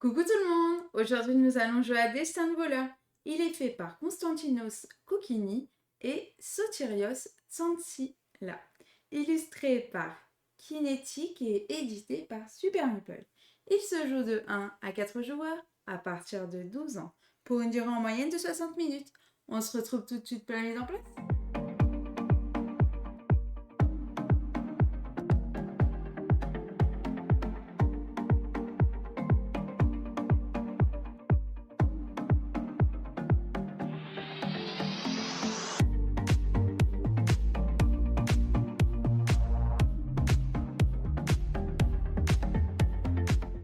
Coucou tout le monde! Aujourd'hui nous allons jouer à Destin de voleur. Il est fait par Konstantinos Koukini et Sotirios Tsantsila. Illustré par Kinetic et édité par Super Meeple. Il se joue de 1 à 4 joueurs à partir de 12 ans pour une durée en moyenne de 60 minutes. On se retrouve tout de suite pour la mise en place.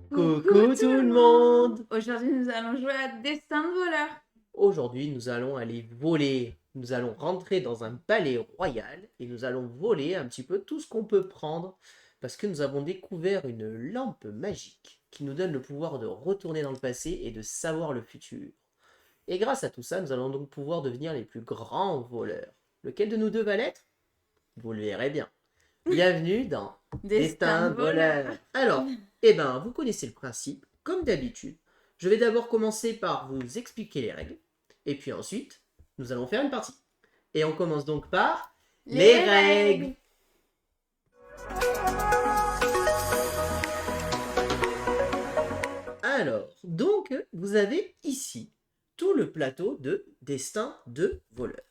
Coucou tout le monde! Aujourd'hui nous allons jouer à Destin de voleur. Aujourd'hui, nous allons aller voler. Nous allons rentrer dans un palais royal et nous allons voler un petit peu tout ce qu'on peut prendre parce que nous avons découvert une lampe magique qui nous donne le pouvoir de retourner dans le passé et de savoir le futur. Et grâce à tout ça, nous allons donc pouvoir devenir les plus grands voleurs. Lequel de nous deux va l'être? Vous le verrez bien. Bienvenue dans Destin de voleur. Alors, vous connaissez le principe. Comme d'habitude, je vais d'abord commencer par vous expliquer les règles. Et puis ensuite, nous allons faire une partie. Et on commence donc par les règles. Alors, donc, vous avez ici tout le plateau de Destin de voleur.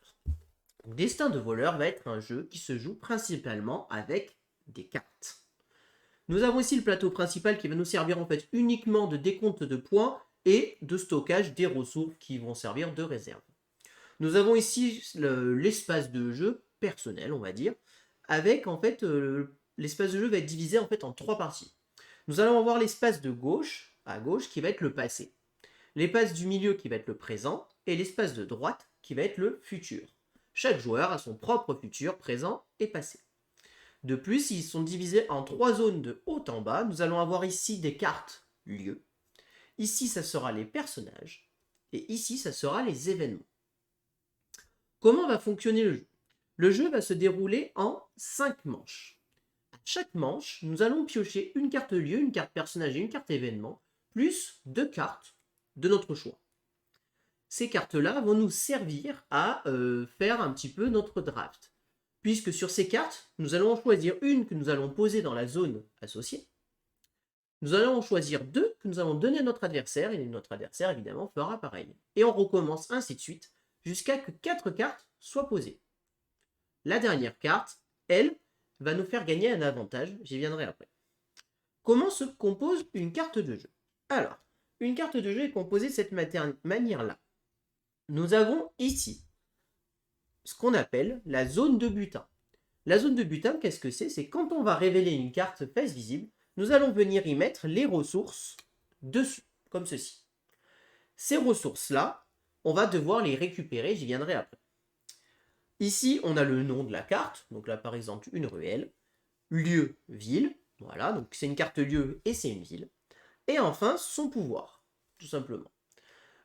Destin de voleur va être un jeu qui se joue principalement avec des cartes. Nous avons ici le plateau principal qui va nous servir en fait uniquement de décompte de points et de stockage des ressources qui vont servir de réserve. Nous avons ici l'espace de jeu personnel, on va dire, avec en fait l'espace de jeu va être divisé en fait en 3 parties. Nous allons avoir l'espace de gauche à gauche qui va être le passé, l'espace du milieu qui va être le présent et l'espace de droite qui va être le futur. Chaque joueur a son propre futur, présent et passé. De plus, ils sont divisés en 3 zones de haut en bas. Nous allons avoir ici des cartes lieux. Ici, ça sera les personnages. Et ici, ça sera les événements. Comment va fonctionner le jeu? Le jeu va se dérouler en 5 manches. À chaque manche, nous allons piocher une carte lieu, une carte personnage et une carte événement, plus 2 cartes de notre choix. Ces cartes-là vont nous servir à faire un petit peu notre draft. Puisque sur ces cartes, nous allons en choisir une que nous allons poser dans la zone associée. Nous allons en choisir 2 que nous allons donner à notre adversaire, et notre adversaire évidemment fera pareil. Et on recommence ainsi de suite, jusqu'à que 4 cartes soient posées. La dernière carte, elle, va nous faire gagner un avantage, j'y viendrai après. Comment se compose une carte de jeu? Alors, une carte de jeu est composée de cette manière-là. Nous avons ici ce qu'on appelle la zone de butin. La zone de butin, qu'est-ce que c'est? C'est quand on va révéler une carte face visible, nous allons venir y mettre les ressources dessus, comme ceci. Ces ressources-là, on va devoir les récupérer, j'y viendrai après. Ici, on a le nom de la carte, donc là par exemple une ruelle, lieu, ville, voilà, donc c'est une carte lieu et c'est une ville. Et enfin, son pouvoir, tout simplement.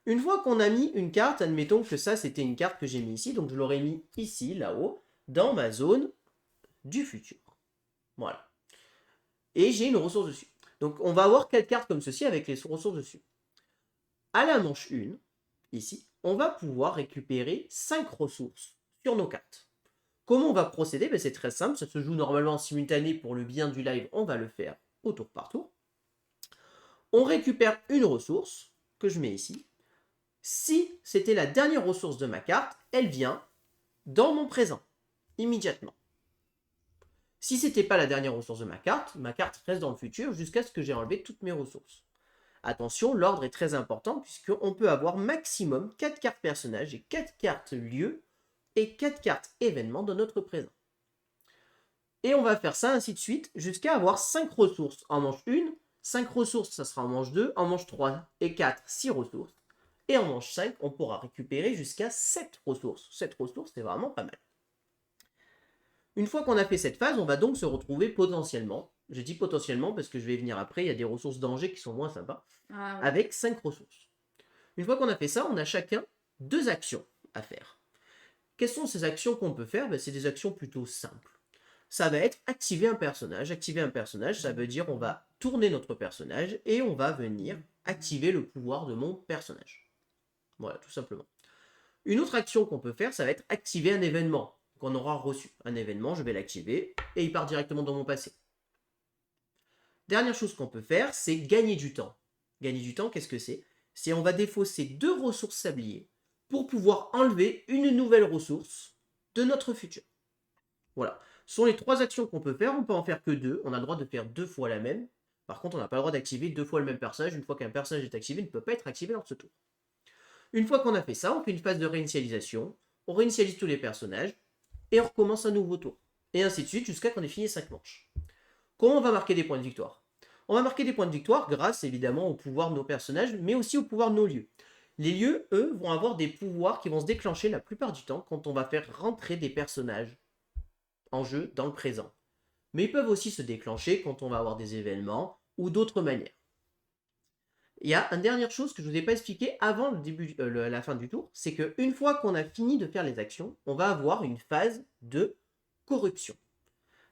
Une fois qu'on a mis une carte, admettons que ça c'était une carte que j'ai mis ici, donc je l'aurais mis ici, là-haut, dans ma zone du futur. Voilà. Et j'ai une ressource dessus. Donc on va avoir 4 cartes comme ceci avec les ressources dessus. À la manche 1, ici, on va pouvoir récupérer 5 ressources sur nos cartes. Comment on va procéder? C'est très simple, ça se joue normalement en simultané pour le bien du live, on va le faire au tour par tour. On récupère une ressource que je mets ici. Si c'était la dernière ressource de ma carte, elle vient dans mon présent, immédiatement. Si c'était pas la dernière ressource de ma carte reste dans le futur jusqu'à ce que j'ai enlevé toutes mes ressources. Attention, l'ordre est très important puisqu'on peut avoir maximum 4 cartes personnages et 4 cartes lieux et 4 cartes événements dans notre présent. Et on va faire ça ainsi de suite jusqu'à avoir 5 ressources en manche 1, 5 ressources ça sera en manche 2, en manche 3 et 4, 6 ressources. Et en manche 5, on pourra récupérer jusqu'à 7 ressources. 7 ressources, c'est vraiment pas mal. Une fois qu'on a fait cette phase, on va donc se retrouver potentiellement, je dis potentiellement parce que je vais venir après, il y a des ressources danger qui sont moins sympas, avec 5 ressources. Une fois qu'on a fait ça, on a chacun 2 actions à faire. Quelles sont ces actions qu'on peut faire? C'est des actions plutôt simples. Ça va être activer un personnage. Activer un personnage, ça veut dire on va tourner notre personnage et on va venir activer le pouvoir de mon personnage. Voilà, tout simplement. Une autre action qu'on peut faire, ça va être activer un événement qu'on aura reçu. Un événement, je vais l'activer et il part directement dans mon passé. Dernière chose qu'on peut faire, c'est gagner du temps. Gagner du temps, qu'est-ce que c'est? C'est on va défausser 2 ressources sabliers pour pouvoir enlever une nouvelle ressource de notre futur. Voilà. Ce sont les 3 actions qu'on peut faire. On peut en faire que 2. On a le droit de faire 2 fois la même. Par contre, on n'a pas le droit d'activer 2 fois le même personnage. Une fois qu'un personnage est activé, il ne peut pas être activé lors de ce tour. Une fois qu'on a fait ça, on fait une phase de réinitialisation. On réinitialise tous les personnages et on recommence un nouveau tour. Et ainsi de suite jusqu'à qu'on ait fini 5 manches. Comment on va marquer des points de victoire? On va marquer des points de victoire grâce évidemment au pouvoir de nos personnages, mais aussi au pouvoir de nos lieux. Les lieux, eux, vont avoir des pouvoirs qui vont se déclencher la plupart du temps quand on va faire rentrer des personnages en jeu dans le présent. Mais ils peuvent aussi se déclencher quand on va avoir des événements ou d'autres manières. Il y a une dernière chose que je ne vous ai pas expliqué avant la fin du tour, c'est qu'une fois qu'on a fini de faire les actions, on va avoir une phase de corruption.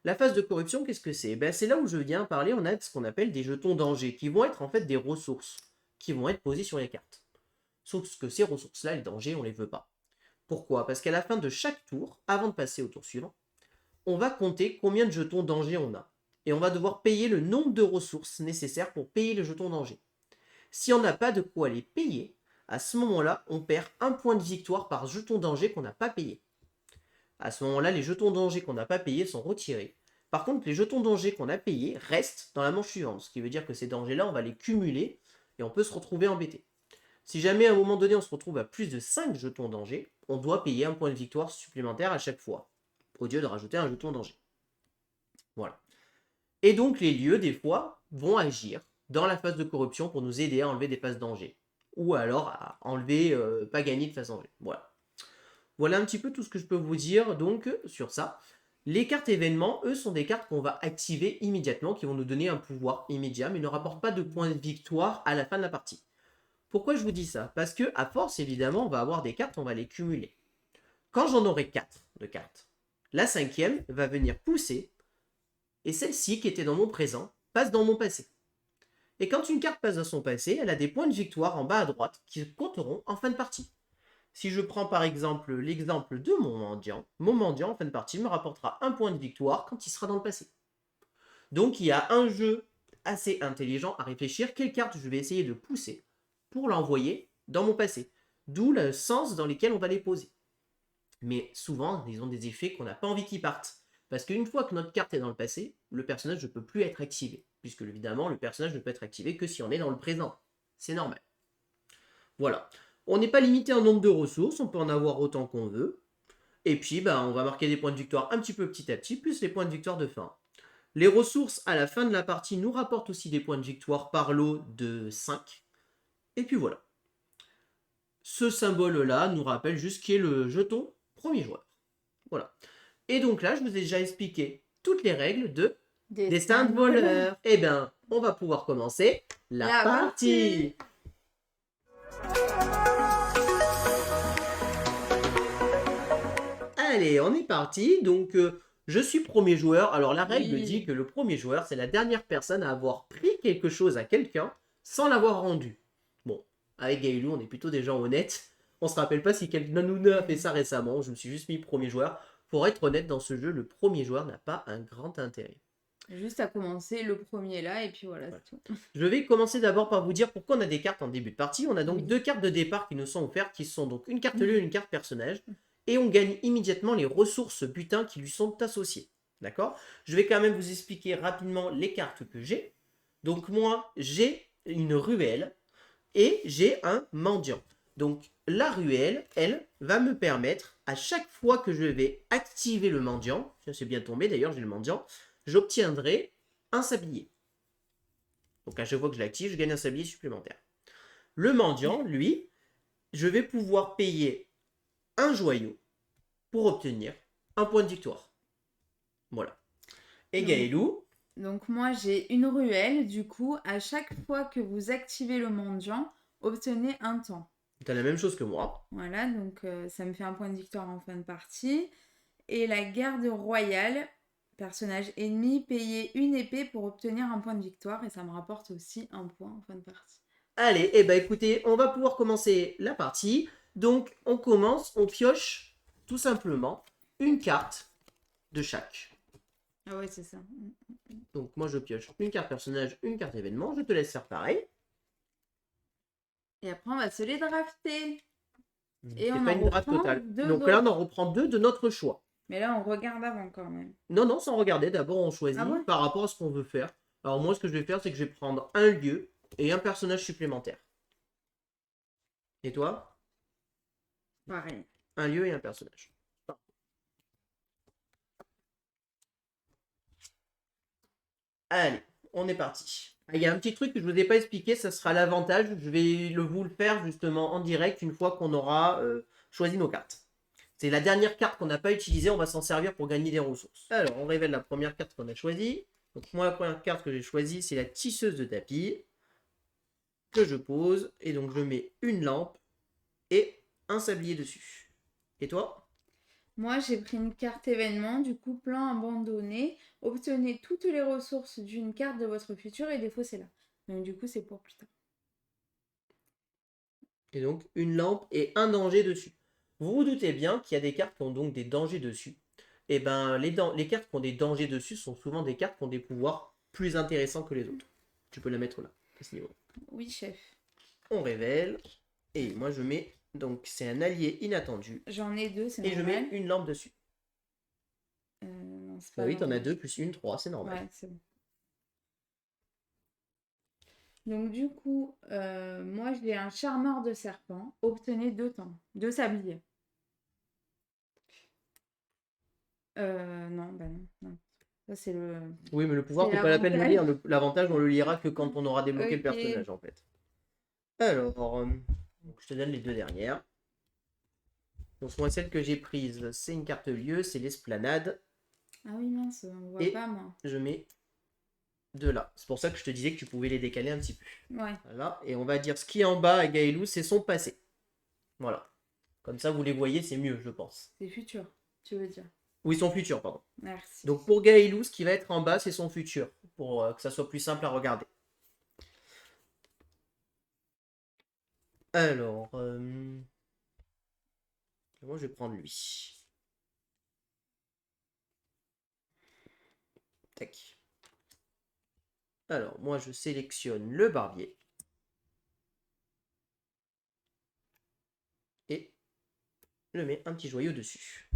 La phase de corruption, qu'est-ce que c'est? C'est là où je viens parler, on a ce qu'on appelle des jetons danger, qui vont être en fait des ressources, qui vont être posées sur les cartes. Sauf que ces ressources-là, les dangers, on ne les veut pas. Pourquoi? Parce qu'à la fin de chaque tour, avant de passer au tour suivant, on va compter combien de jetons danger on a. Et on va devoir payer le nombre de ressources nécessaires pour payer les jetons danger. Si on n'a pas de quoi les payer, à ce moment-là, on perd un point de victoire par jeton danger qu'on n'a pas payé. À ce moment-là, les jetons danger qu'on n'a pas payés sont retirés. Par contre, les jetons danger qu'on a payés restent dans la manche suivante, ce qui veut dire que ces dangers-là, on va les cumuler et on peut se retrouver embêté. Si jamais à un moment donné, on se retrouve à plus de 5 jetons danger, on doit payer un point de victoire supplémentaire à chaque fois, au lieu de rajouter un jeton danger. Voilà. Et donc, les lieux, des fois, vont agir dans la phase de corruption pour nous aider à enlever des phases danger. Ou alors à enlever, pas gagner de phase danger. Voilà. Voilà un petit peu tout ce que je peux vous dire donc sur ça. Les cartes événements, eux, sont des cartes qu'on va activer immédiatement, qui vont nous donner un pouvoir immédiat, mais ne rapportent pas de points de victoire à la fin de la partie. Pourquoi je vous dis ça? Parce que à force, évidemment, on va avoir des cartes, on va les cumuler. Quand j'en aurai 4 de cartes, la 5e va venir pousser, et celle-ci, qui était dans mon présent, passe dans mon passé. Et quand une carte passe dans son passé, elle a des points de victoire en bas à droite qui compteront en fin de partie. Si je prends par exemple l'exemple de mon mendiant en fin de partie me rapportera un point de victoire quand il sera dans le passé. Donc il y a un jeu assez intelligent à réfléchir quelle carte je vais essayer de pousser pour l'envoyer dans mon passé. D'où le sens dans lequel on va les poser. Mais souvent, ils ont des effets qu'on n'a pas envie qu'ils partent. Parce qu'une fois que notre carte est dans le passé, le personnage ne peut plus être activé. Puisque évidemment, le personnage ne peut être activé que si on est dans le présent. C'est normal. Voilà. On n'est pas limité en nombre de ressources, on peut en avoir autant qu'on veut. Et puis, on va marquer des points de victoire un petit peu petit à petit, plus les points de victoire de fin. Les ressources à la fin de la partie nous rapportent aussi des points de victoire par lot de 5. Et puis voilà. Ce symbole-là nous rappelle juste qui est le jeton premier joueur. Voilà. Et donc là, je vous ai déjà expliqué toutes les règles de Destin de voleur. Eh bien, on va pouvoir commencer la partie. Allez, on est parti. Donc, je suis premier joueur. Alors, la règle dit que le premier joueur, c'est la dernière personne à avoir pris quelque chose à quelqu'un sans l'avoir rendu. Bon, avec Gaëlou, on est plutôt des gens honnêtes. On se rappelle pas si quelqu'un nous a fait ça récemment. Je me suis juste mis premier joueur. Pour être honnête, dans ce jeu, le premier joueur n'a pas un grand intérêt. Juste à commencer le premier là, et puis voilà, c'est tout. Je vais commencer d'abord par vous dire pourquoi on a des cartes en début de partie. On a donc 2 cartes de départ qui nous sont offertes, qui sont donc une carte lieu et une carte personnage. Et on gagne immédiatement les ressources butin qui lui sont associées. D'accord? Je vais quand même vous expliquer rapidement les cartes que j'ai. Donc moi, j'ai une ruelle et j'ai un mendiant. Donc la ruelle, elle, va me permettre, à chaque fois que je vais activer le mendiant, c'est bien tombé d'ailleurs, j'ai le mendiant, j'obtiendrai un sablier. Donc à chaque fois que je l'active, je gagne un sablier supplémentaire. Le mendiant, lui, je vais pouvoir payer un joyau pour obtenir un point de victoire. Voilà. Et Gaëlou? Donc moi j'ai une ruelle, du coup à chaque fois que vous activez le mendiant, obtenez un temps. T'as la même chose que moi. Voilà, donc ça me fait un point de victoire en fin de partie. Et la garde royale, personnage ennemi, payer une épée pour obtenir un point de victoire et ça me rapporte aussi un point en fin de partie. Allez, eh ben écoutez, on va pouvoir commencer la partie. Donc, on commence, on pioche tout simplement une carte de chaque. Ah ouais, c'est ça. Donc, moi, je pioche une carte personnage, une carte événement. Je te laisse faire pareil. Et après, on va se les drafter. Et C'est on pas en une draft reprend totale. deux Donc là, on autres. en reprend 2 de notre choix. Mais là, on regarde avant quand même. Non, non, sans regarder. D'abord, on Ah choisit ouais? par rapport à ce qu'on veut faire. Alors, moi, ce que je vais faire, c'est que je vais prendre un lieu et un personnage supplémentaire. Et toi? Pareil. Un lieu et un personnage. Allez, on est parti. Il y a un petit truc que je ne vous ai pas expliqué, ça sera l'avantage. Je vais vous le faire justement en direct une fois qu'on aura choisi nos cartes. C'est la dernière carte qu'on n'a pas utilisée, on va s'en servir pour gagner des ressources. Alors, on révèle la première carte qu'on a choisie. Donc moi, la première carte que j'ai choisie, c'est la tisseuse de tapis que je pose. Et donc, je mets une lampe et un sablier dessus. Et toi? Moi, j'ai pris une carte événement, du coup, plan abandonné. Obtenez toutes les ressources d'une carte de votre futur et défaussez-la. Donc, du coup, c'est pour plus tard. Et donc, une lampe et un danger dessus. Vous vous doutez bien qu'il y a des cartes qui ont donc des dangers dessus. Et ben, les cartes qui ont des dangers dessus sont souvent des cartes qui ont des pouvoirs plus intéressants que les autres. Tu peux la mettre là, à ce niveau. Oui, chef. On révèle. Et moi, je mets. Donc, c'est un allié inattendu. J'en ai deux, c'est Et je normal. mets une lampe dessus. Non, c'est Bah pas oui, t'en as normal. 2 plus une, 3, c'est normal. Ouais, c'est bon. Donc, du coup, moi, j'ai un charmeur de serpent. Obtenez 2 sabliers. Non, bah non, non. Ça, c'est le... Oui, mais le pouvoir, C'est c'est pas la peine de le l'avantage. lire. L'avantage, on le lira que quand on aura débloqué le Ok. personnage, en fait. Alors, donc, je te donne les deux dernières. Donc moi, celle que j'ai prise, c'est une carte lieu, c'est l'esplanade. Ah oui, mince, on voit Et pas, moi. je mets de là. C'est pour ça que je te disais que tu pouvais les décaler un petit peu. Ouais, Voilà. Et on va dire ce qui est en bas à Gaëlou, c'est son passé. Voilà. Comme ça, vous les voyez, c'est mieux, je pense. c'est futur, tu veux dire. Oui, son futur, pardon. Merci. Donc pour Gaëlou, ce qui va être en bas, c'est son futur. Pour que ça soit plus simple à regarder. Alors, moi, je vais prendre lui. Tac. Alors, moi, je sélectionne le barbier. Et je mets un petit joyau dessus.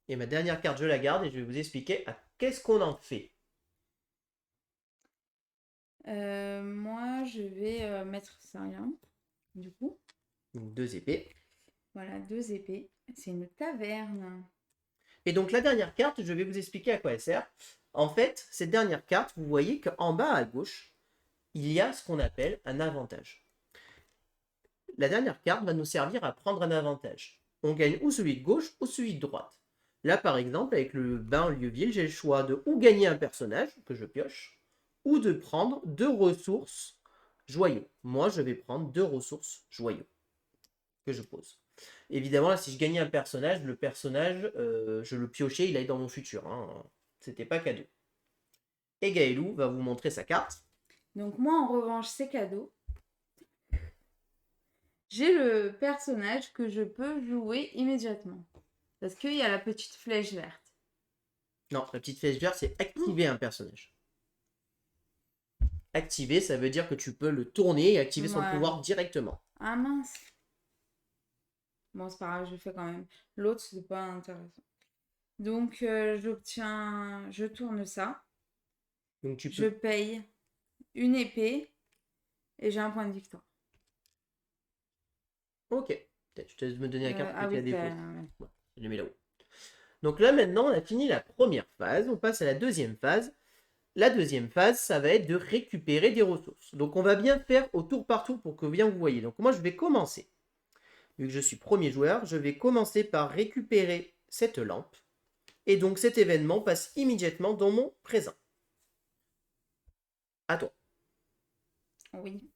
Et ma dernière carte, je la garde et je vais vous expliquer qu'est-ce qu'on en fait. Moi, je vais mettre ça là, du coup. Donc 2 épées. Voilà, 2 épées. C'est une taverne. Et donc la dernière carte, je vais vous expliquer à quoi elle sert. En fait, cette dernière carte, vous voyez qu'en bas à gauche, il y a ce qu'on appelle un avantage. La dernière carte va nous servir à prendre un avantage. On gagne ou celui de gauche ou celui de droite. Là, par exemple, avec le bain lieu-ville, j'ai le choix de ou gagner un personnage que je pioche, ou de prendre 2 ressources joyaux. Moi, je vais prendre 2 ressources joyaux que je pose. Évidemment, là, si je gagnais un personnage, le personnage, je le piochais, il allait dans mon futur. Hein. C'était pas cadeau. Et Gaëlou va vous montrer sa carte. Donc moi, en revanche, c'est cadeau. J'ai le personnage que je peux jouer immédiatement. Parce qu'il y a la petite flèche verte. Non, la petite flèche verte, c'est activer un personnage. Activer, ça veut dire que tu peux le tourner et activer son Ouais. pouvoir directement. Ah mince. Bon, c'est pas grave, je le fais quand même. L'autre, c'est pas intéressant. Donc, je tourne ça. Donc tu Je peux. paye une épée et j'ai un point de victoire. Ok. Je te laisse me donner la carte que tu as défaussée. Ouais. Je les mets là-haut. Donc là maintenant, on a fini la première phase. On passe à la deuxième phase. La deuxième phase, ça va être de récupérer des ressources. Donc on va bien faire au tour par tour pour que bien vous voyez. Donc moi, je vais commencer. Vu que je suis premier joueur, je vais commencer par récupérer cette lampe. Et donc cet événement passe immédiatement dans mon présent. À toi. Oui.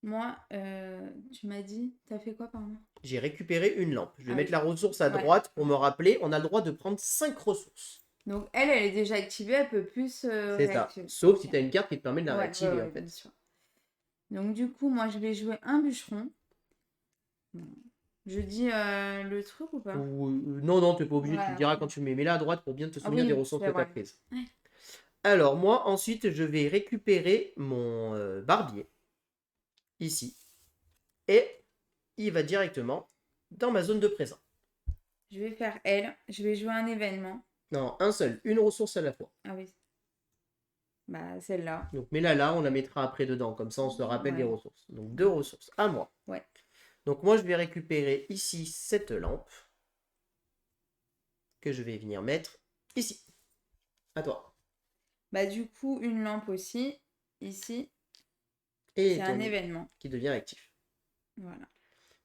Moi, tu m'as dit, t'as fait quoi, pardon? J'ai récupéré une lampe. Je vais Ah mettre oui. la ressource à Ouais. droite pour me rappeler. On a le droit de prendre 5 ressources. Donc, elle est déjà activée, elle peut plus C'est ça. réactiver. Sauf Ok. si tu as une carte qui te permet de la Ouais, réactiver ouais, en fait. bien sûr. Donc du coup, moi, je vais jouer un bûcheron. Bon. Je dis le truc ou pas? Non, non, t'es pas obligé, tu me Ouais. diras quand tu le mets. Mets-la à droite pour bien te Ah souvenir des oui, ressources c'est que tu as vrai. prises. Ouais. Alors, moi, ensuite, je vais récupérer mon barbier, ici. Et il va directement dans ma zone de présent. Je vais faire elle. Je vais jouer un événement. Non, un seul, une ressource à la fois. Ah oui. Bah, celle-là. Donc, mets-la là, on la mettra après dedans. Comme ça, on se rappelle des Ouais. ressources. Donc, deux ressources à moi. Ouais. Donc, moi, je vais récupérer ici cette lampe que je vais venir mettre ici. À toi. Bah, du coup, une lampe aussi. Ici. Et C'est un ton événement. qui devient actif. Voilà.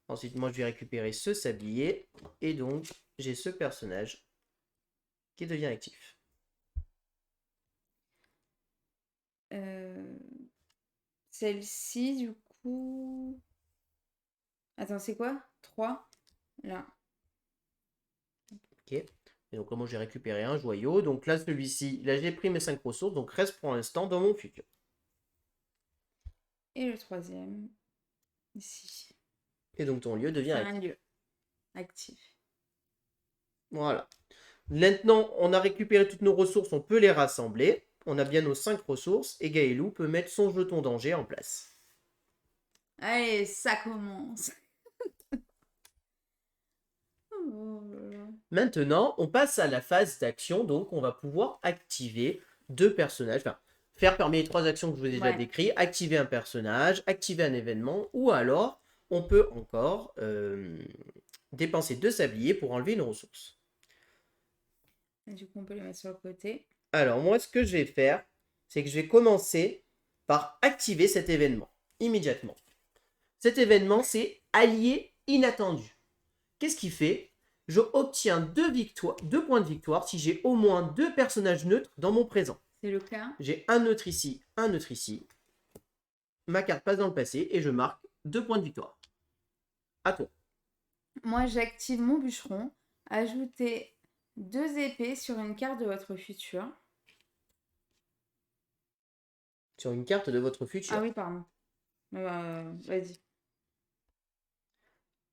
Ensuite, moi, je vais récupérer ce sablier. Et donc, j'ai ce personnage qui devient actif. Euh, Celle-ci, du coup... Attends, c'est quoi? 3. Là. Ok. Et donc là, moi, j'ai récupéré un joyau. Donc là, celui-ci, là, j'ai pris mes 5 ressources. Donc reste pour l'instant dans mon futur. Et le troisième, ici. Et donc ton lieu devient C'est un actif. lieu actif. Voilà. Maintenant, on a récupéré toutes nos ressources. On peut les rassembler. On a bien nos 5 ressources. Et Gaëlou peut mettre son jeton danger en place. Allez, ça commence. Oh là là. Maintenant, on passe à la phase d'action. Donc, on va pouvoir activer 2 personnages. Enfin, faire parmi les 3 actions que je vous ai déjà Ouais. décrites. Activer un personnage, activer un événement. Ou alors, on peut encore dépenser 2 sabliers pour enlever une ressource. Et du coup, on peut les mettre sur le côté. Alors, moi, ce que je vais faire, c'est que je vais commencer par activer cet événement immédiatement. Cet événement, c'est allié inattendu. Qu'est-ce qu'il fait? Je obtiens 2 points de victoire si j'ai au moins 2 personnages neutres dans mon présent. C'est le cas. J'ai un neutre ici, un neutre ici. Ma carte passe dans le passé et je marque 2 points de victoire. À toi. Moi, j'active mon bûcheron. Ajoutez 2 épées sur une carte de votre futur. Sur une carte de votre Ah futur. oui, pardon. Vas-y.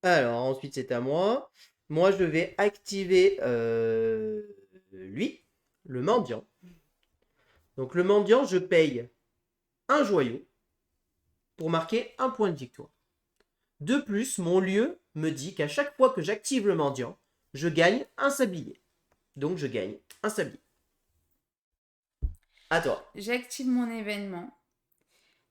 Alors, ensuite, c'est à moi. Moi, je vais activer lui, le mendiant. Donc, le mendiant, je paye un joyau pour marquer un point de victoire. De plus, mon lieu me dit qu'à chaque fois que j'active le mendiant, je gagne un sablier. Donc, je gagne un sablier. À toi. J'active mon événement.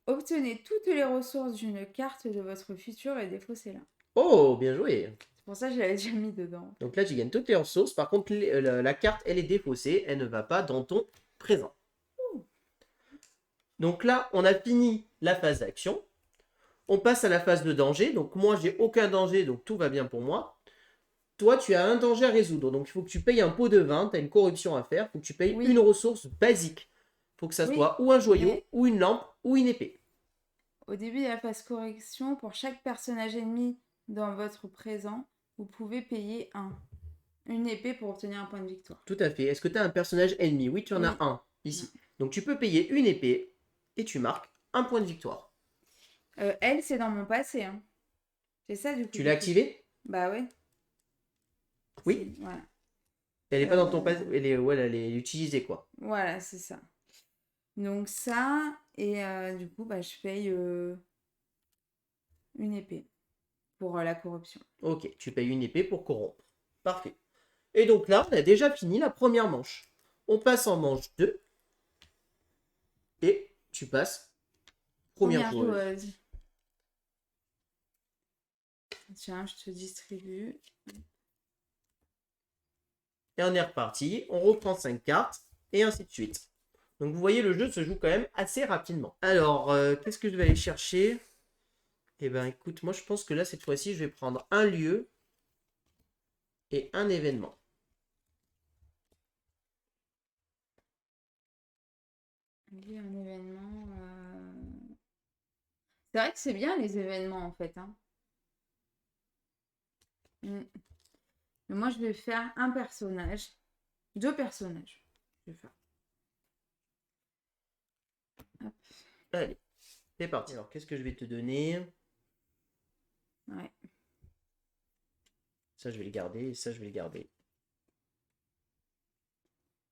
Obtenez toutes les ressources d'une carte de votre futur et défaussez-la. Oh, bien joué. C'est pour ça que je l'avais déjà mis dedans. Donc là, tu gagnes toutes les ressources. Par contre, la carte, elle est défaussée. Elle ne va pas dans ton présent. Donc là, on a fini la phase d'action. On passe à la phase de danger. Donc moi, j'ai aucun danger, donc tout va bien pour moi. Toi, tu as un danger à résoudre. Donc il faut que tu payes un pot de vin. Tu as une corruption à faire. Il faut que tu payes Oui. une ressource basique. Il faut que ça Oui, soit ou un joyau, mais- ou une lampe, ou une épée. Au début de la phase correction, pour chaque personnage ennemi dans votre présent, vous pouvez payer une épée pour obtenir un point de victoire. Tout à fait. Est-ce que tu as un personnage ennemi? Oui, tu en Oui. as un ici. Donc tu peux payer une épée et tu marques un point de victoire. Elle, c'est dans mon passé. Hein. C'est ça du coup. Tu l'as activée? Bah ouais. Oui. Voilà. Elle n'est pas dans ton passé. Elle est utilisée quoi. Voilà, c'est ça. Donc ça, et du coup, bah, je paye une épée pour la corruption. Ok, tu payes une épée pour corrompre. Parfait. Et donc là, on a déjà fini la première manche. On passe en manche 2. Et tu passes première joueuse. Tiens, je te distribue. Et on est reparti. On reprend 5 cartes. Et ainsi de suite. Donc vous voyez, le jeu se joue quand même assez rapidement. Alors, qu'est-ce que je vais aller chercher? Eh ben écoute, moi je pense que là, cette fois-ci, je vais prendre un lieu et un événement. Un événement. C'est vrai que c'est bien les événements en fait. Hein. Mais moi, je vais faire un personnage. 2 personnages. Je vais faire. Hop. Allez. C'est parti. Alors, qu'est-ce que je vais te donner? Ouais. Ça, je vais le garder. Et ça, je vais le garder.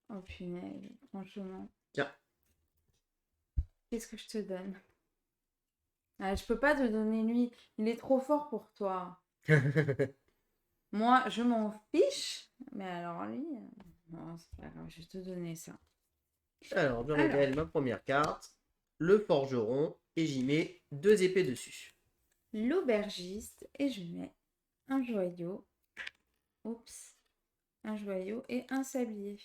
Oh punaise, franchement. Tiens. Qu'est-ce que je te donne? Ah, je peux pas te donner lui. Il est trop fort pour toi. Moi, je m'en fiche. Mais alors lui... Non, c'est pas grave, je vais te donner ça. Alors, je révèle ma première carte. Le forgeron. Et j'y mets 2 épées dessus. L'aubergiste. Et je mets un joyau. Oups. Un joyau et un sablier.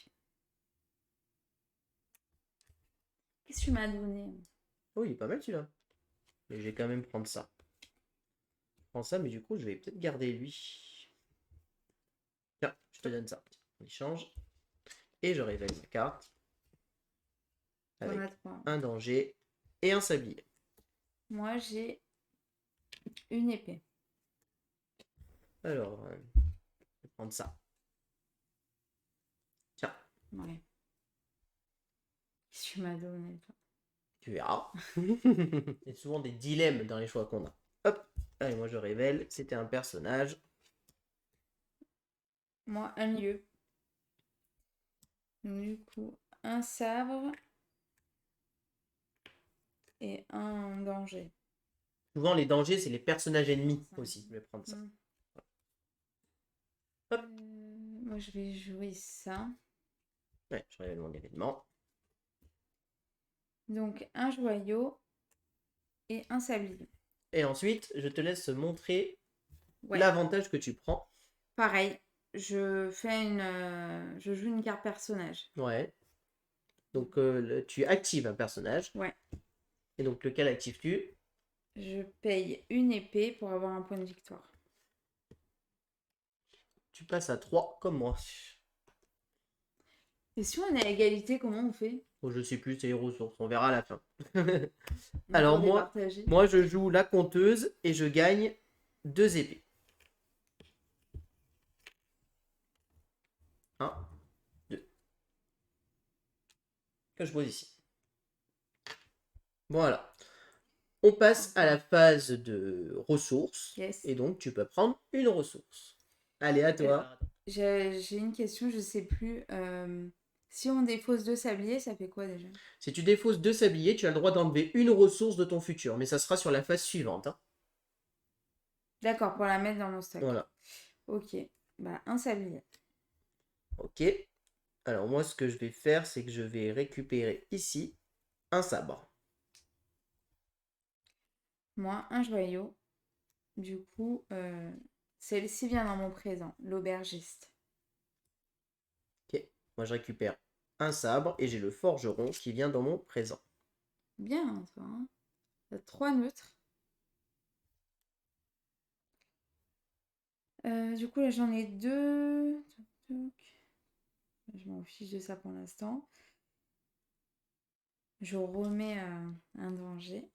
Qu'est-ce que tu m'as donné? Oh, il est pas mal celui-là. Mais je vais quand même prendre ça. Je prends ça, mais du coup, je vais peut-être garder lui. Tiens, je te donne ça. On échange. Et je révèle ma carte. Avec un danger et un sablier. Moi, j'ai une épée. Alors, je vais prendre ça. Tiens. Ouais. Qu'est-ce que tu m'as donné, toi? Tu verras. Il y a souvent des dilemmes dans les choix qu'on a. Hop. Allez, moi je révèle. C'était un personnage. Moi, un lieu. Donc, du coup, un sabre et un danger. Souvent, les dangers, c'est les personnages ennemis aussi. Je vais prendre ça. Hop. Moi, je vais jouer ça. Ouais, je révèle mon événement. Donc, un joyau et un sablier. Et ensuite, je te laisse montrer l'avantage que tu prends. Pareil, je joue une carte personnage. Ouais. Donc, tu actives un personnage. Ouais. Et donc, lequel actives-tu? Je paye une épée pour avoir un point de victoire. Tu passes à 3 comme moi. Et si on est à égalité, comment on fait? Oh, je sais plus, c'est les ressources. On verra à la fin. Alors, départager. moi, je joue la conteuse et je gagne 2 épées. 1, 2. Que je pose ici. Voilà. On passe à la phase de ressources. Yes. Et donc, tu peux prendre une ressource. Allez, à toi. J'ai une question, je sais plus. Si on défausse 2 sabliers, ça fait quoi déjà? Si tu défausses 2 sabliers, tu as le droit d'enlever une ressource de ton futur. Mais ça sera sur la phase suivante. Hein. D'accord, pour la mettre dans mon stock. Voilà. Ok. Bah, un sablier. Ok. Alors, moi, ce que je vais faire, c'est que je vais récupérer ici un sabre. Moi, un joyau. Du coup, celle-ci vient dans mon présent, l'aubergiste. Ok. Moi, je récupère un sabre et j'ai le forgeron qui vient dans mon présent. Bien, toi. Hein. T'as 3 neutres. Du coup, là, j'en ai 2. Je m'en fiche de ça pour l'instant. Je remets un danger.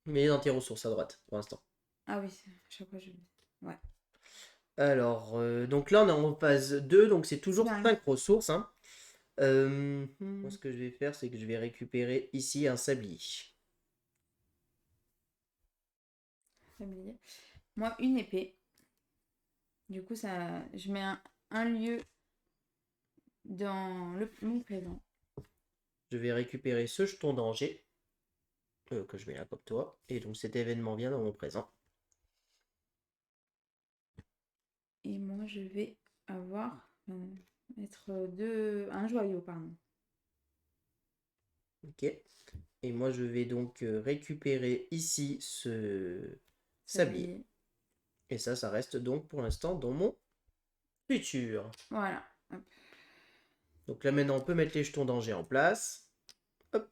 Mais dans tes ressources à droite, pour l'instant. Ah oui, chaque fois je... Ouais. Alors, donc là, on est en phase 2, donc c'est toujours 5 ressources. Hein. Moi, ce que je vais faire, c'est que je vais récupérer ici un sablier. Moi, une épée. Du coup, ça, je mets un lieu dans mon présent. Je vais récupérer ce jeton danger que je mets là comme toi. Et donc cet événement vient dans mon présent. Et moi, je vais avoir mettre un joyau, pardon. Ok. Et moi, je vais donc récupérer ici ce sablier. Et ça reste donc pour l'instant dans mon futur. Voilà. Hop. Donc là, maintenant, on peut mettre les jetons danger en place. Hop.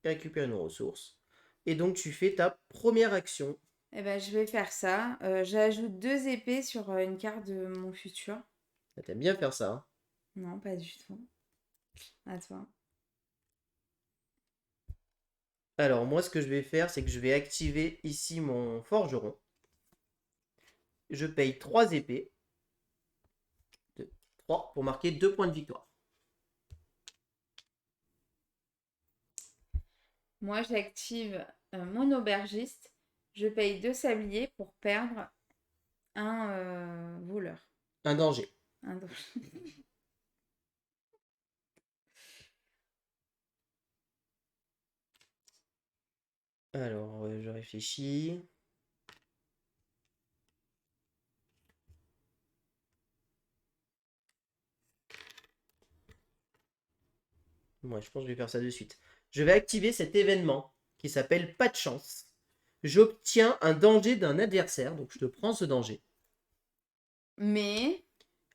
Et récupérer nos ressources. Et donc, tu fais ta première action. Eh ben, je vais faire ça. J'ajoute 2 épées sur une carte de mon futur. T'aimes bien faire ça, hein? Non, pas du tout. À toi. Alors, moi, ce que je vais faire, c'est que je vais activer ici mon forgeron. Je paye 3 épées. 2, 3 pour marquer 2 points de victoire. Moi, j'active mon aubergiste. Je paye 2 sabliers pour perdre un voleur. Un danger. Un Alors, je réfléchis. Moi, je pense que je vais faire ça de suite. Je vais activer cet événement qui s'appelle pas de chance. J'obtiens un danger d'un adversaire, donc je te prends ce danger. Mais...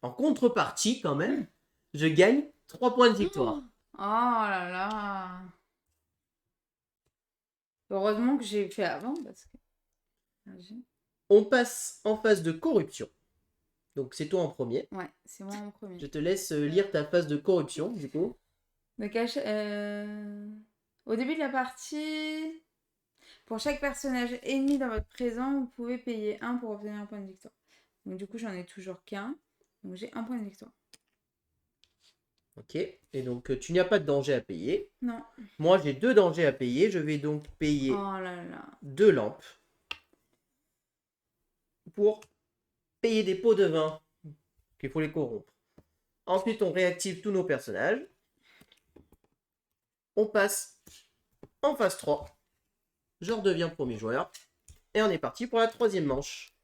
En contrepartie, quand même, je gagne 3 points de victoire. Oh là là. Heureusement que j'ai fait avant parce que... On passe en phase de corruption. Donc c'est toi en premier. Ouais, c'est moi en premier. Je te laisse lire ta phase de corruption, du coup. Donc, au début de la partie, pour chaque personnage ennemi dans votre présent, vous pouvez payer 1 pour obtenir un point de victoire. Donc du coup, j'en ai toujours qu'un. Donc j'ai 1 point de victoire. Ok. Et donc tu n'as pas de danger à payer. Non. Moi, j'ai 2 dangers à payer. Je vais donc payer Oh là là. 2 lampes pour payer des pots de vin qu'il faut les corrompre. Ensuite, on réactive tous nos personnages. On passe en phase 3. Je redeviens premier joueur. Et on est parti pour la 3e manche.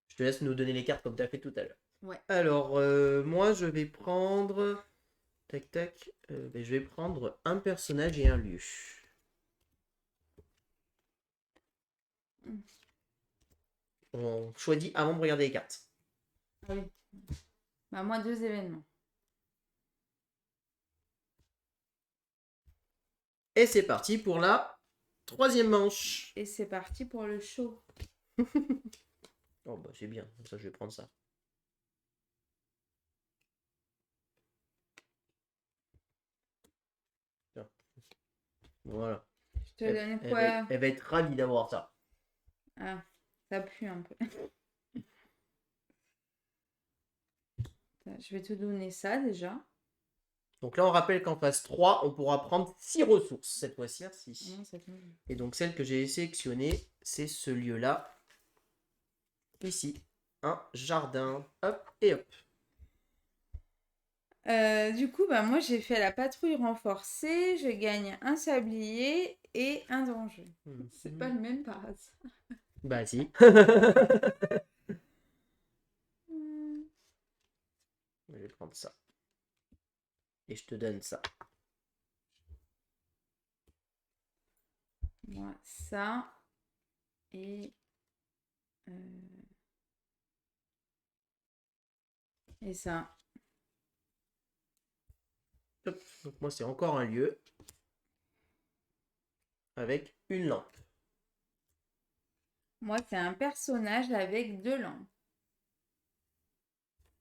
Je te laisse nous donner les cartes comme tu as fait tout à l'heure. Ouais. Alors, moi, je vais prendre... Tac, tac. Je vais prendre un personnage et un lieu. On choisit avant de regarder les cartes. Ah oui. Bah moi, 2 événements. Et c'est parti pour la 3e manche. Et c'est parti pour le show. Oh bah c'est bien, comme ça je vais prendre ça. Tiens. Voilà. Je te donne Elle quoi? va être ravie d'avoir ça. Ah, ça pue un peu. Je vais te donner ça déjà. Donc là on rappelle qu'en phase 3, on pourra prendre 6 ressources cette fois-ci. Merci. Non, ça tombe. Et donc celle que j'ai sélectionnée, c'est ce lieu-là. Ici. Un jardin. Hop et hop. Du coup, bah, moi j'ai fait la patrouille renforcée, je gagne un sablier et un danger. C'est pas le même par hasard. Bah si. Je vais prendre ça. Et je te donne ça. Moi, ça. Et... et ça. Hop. Donc moi c'est encore un lieu. Avec une lampe. Moi, c'est un personnage avec 2 lampes.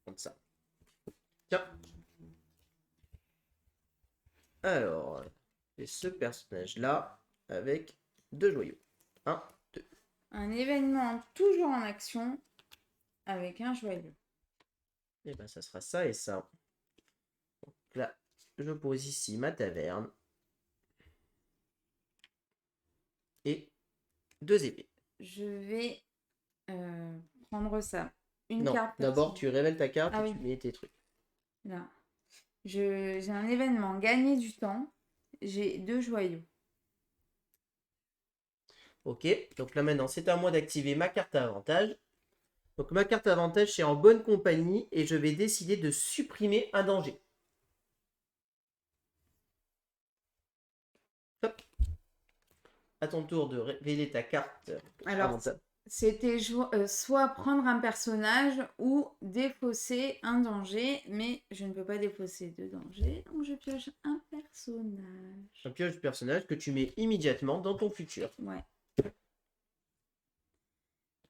Comme ça. Tiens. Alors, c'est ce personnage-là avec 2 joyaux. 1, 2. Un événement toujours en action avec un joyau. Et ben ça sera ça et ça. Donc là, je pose ici ma taverne. Et 2 épées. Je vais prendre ça. Une Non, carte. d'abord tu révèles ta carte Ah et oui. tu mets tes trucs. Là. J'ai un événement, gagner du temps. J'ai 2 joyaux. Ok, donc là maintenant c'est à moi d'activer ma carte à avantage. Donc ma carte à avantage c'est en bonne compagnie et je vais décider de supprimer un danger. Hop. À ton tour de révéler ta carte. Alors, avantage. c'était soit prendre un personnage ou défausser un danger, mais je ne peux pas défausser 2 dangers, donc je pioche un personnage. Un pioche personnage que tu mets immédiatement dans ton futur. Ouais.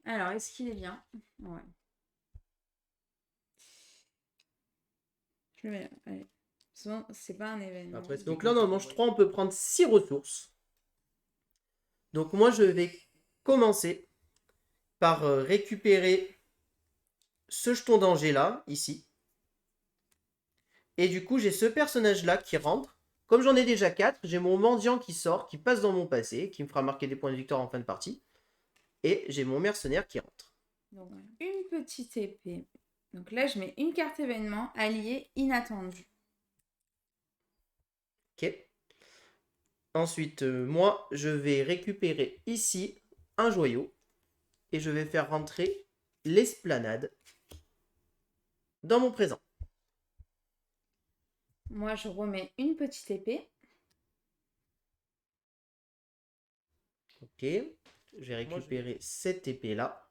Alors, est-ce qu'il est bien? Ouais. Je le mets. Allez. Souvent, c'est pas un événement. Après, donc là, dans le manche 3, on peut prendre 6 ressources. Donc moi, je vais commencer par récupérer ce jeton danger là, ici. Et du coup, j'ai ce personnage là qui rentre Comme j'en ai déjà 4, j'ai mon mendiant qui sort, qui passe dans mon passé, qui me fera marquer des points de victoire en fin de partie. Et j'ai mon mercenaire qui rentre. Donc, une petite épée. Donc là, je mets une carte événement alliée inattendue. Ok. Ensuite, moi, je vais récupérer ici un joyau. Et je vais faire rentrer l'esplanade dans mon présent. Moi, je remets une petite épée. Ok. Je vais récupérer cette épée-là.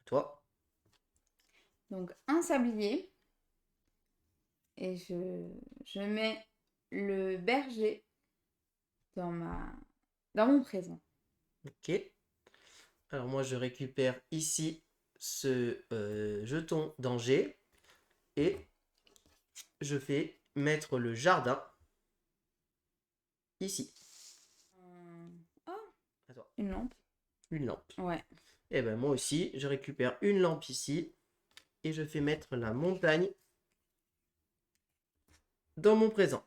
Toi. Donc, un sablier. Et je mets le berger dans mon présent. Ok. Alors moi, je récupère ici ce jeton danger. Et je fais mettre le jardin ici. Oh, À toi. une lampe. Une lampe. Ouais. Et ben moi aussi, je récupère une lampe ici. Et je fais mettre la montagne dans mon présent.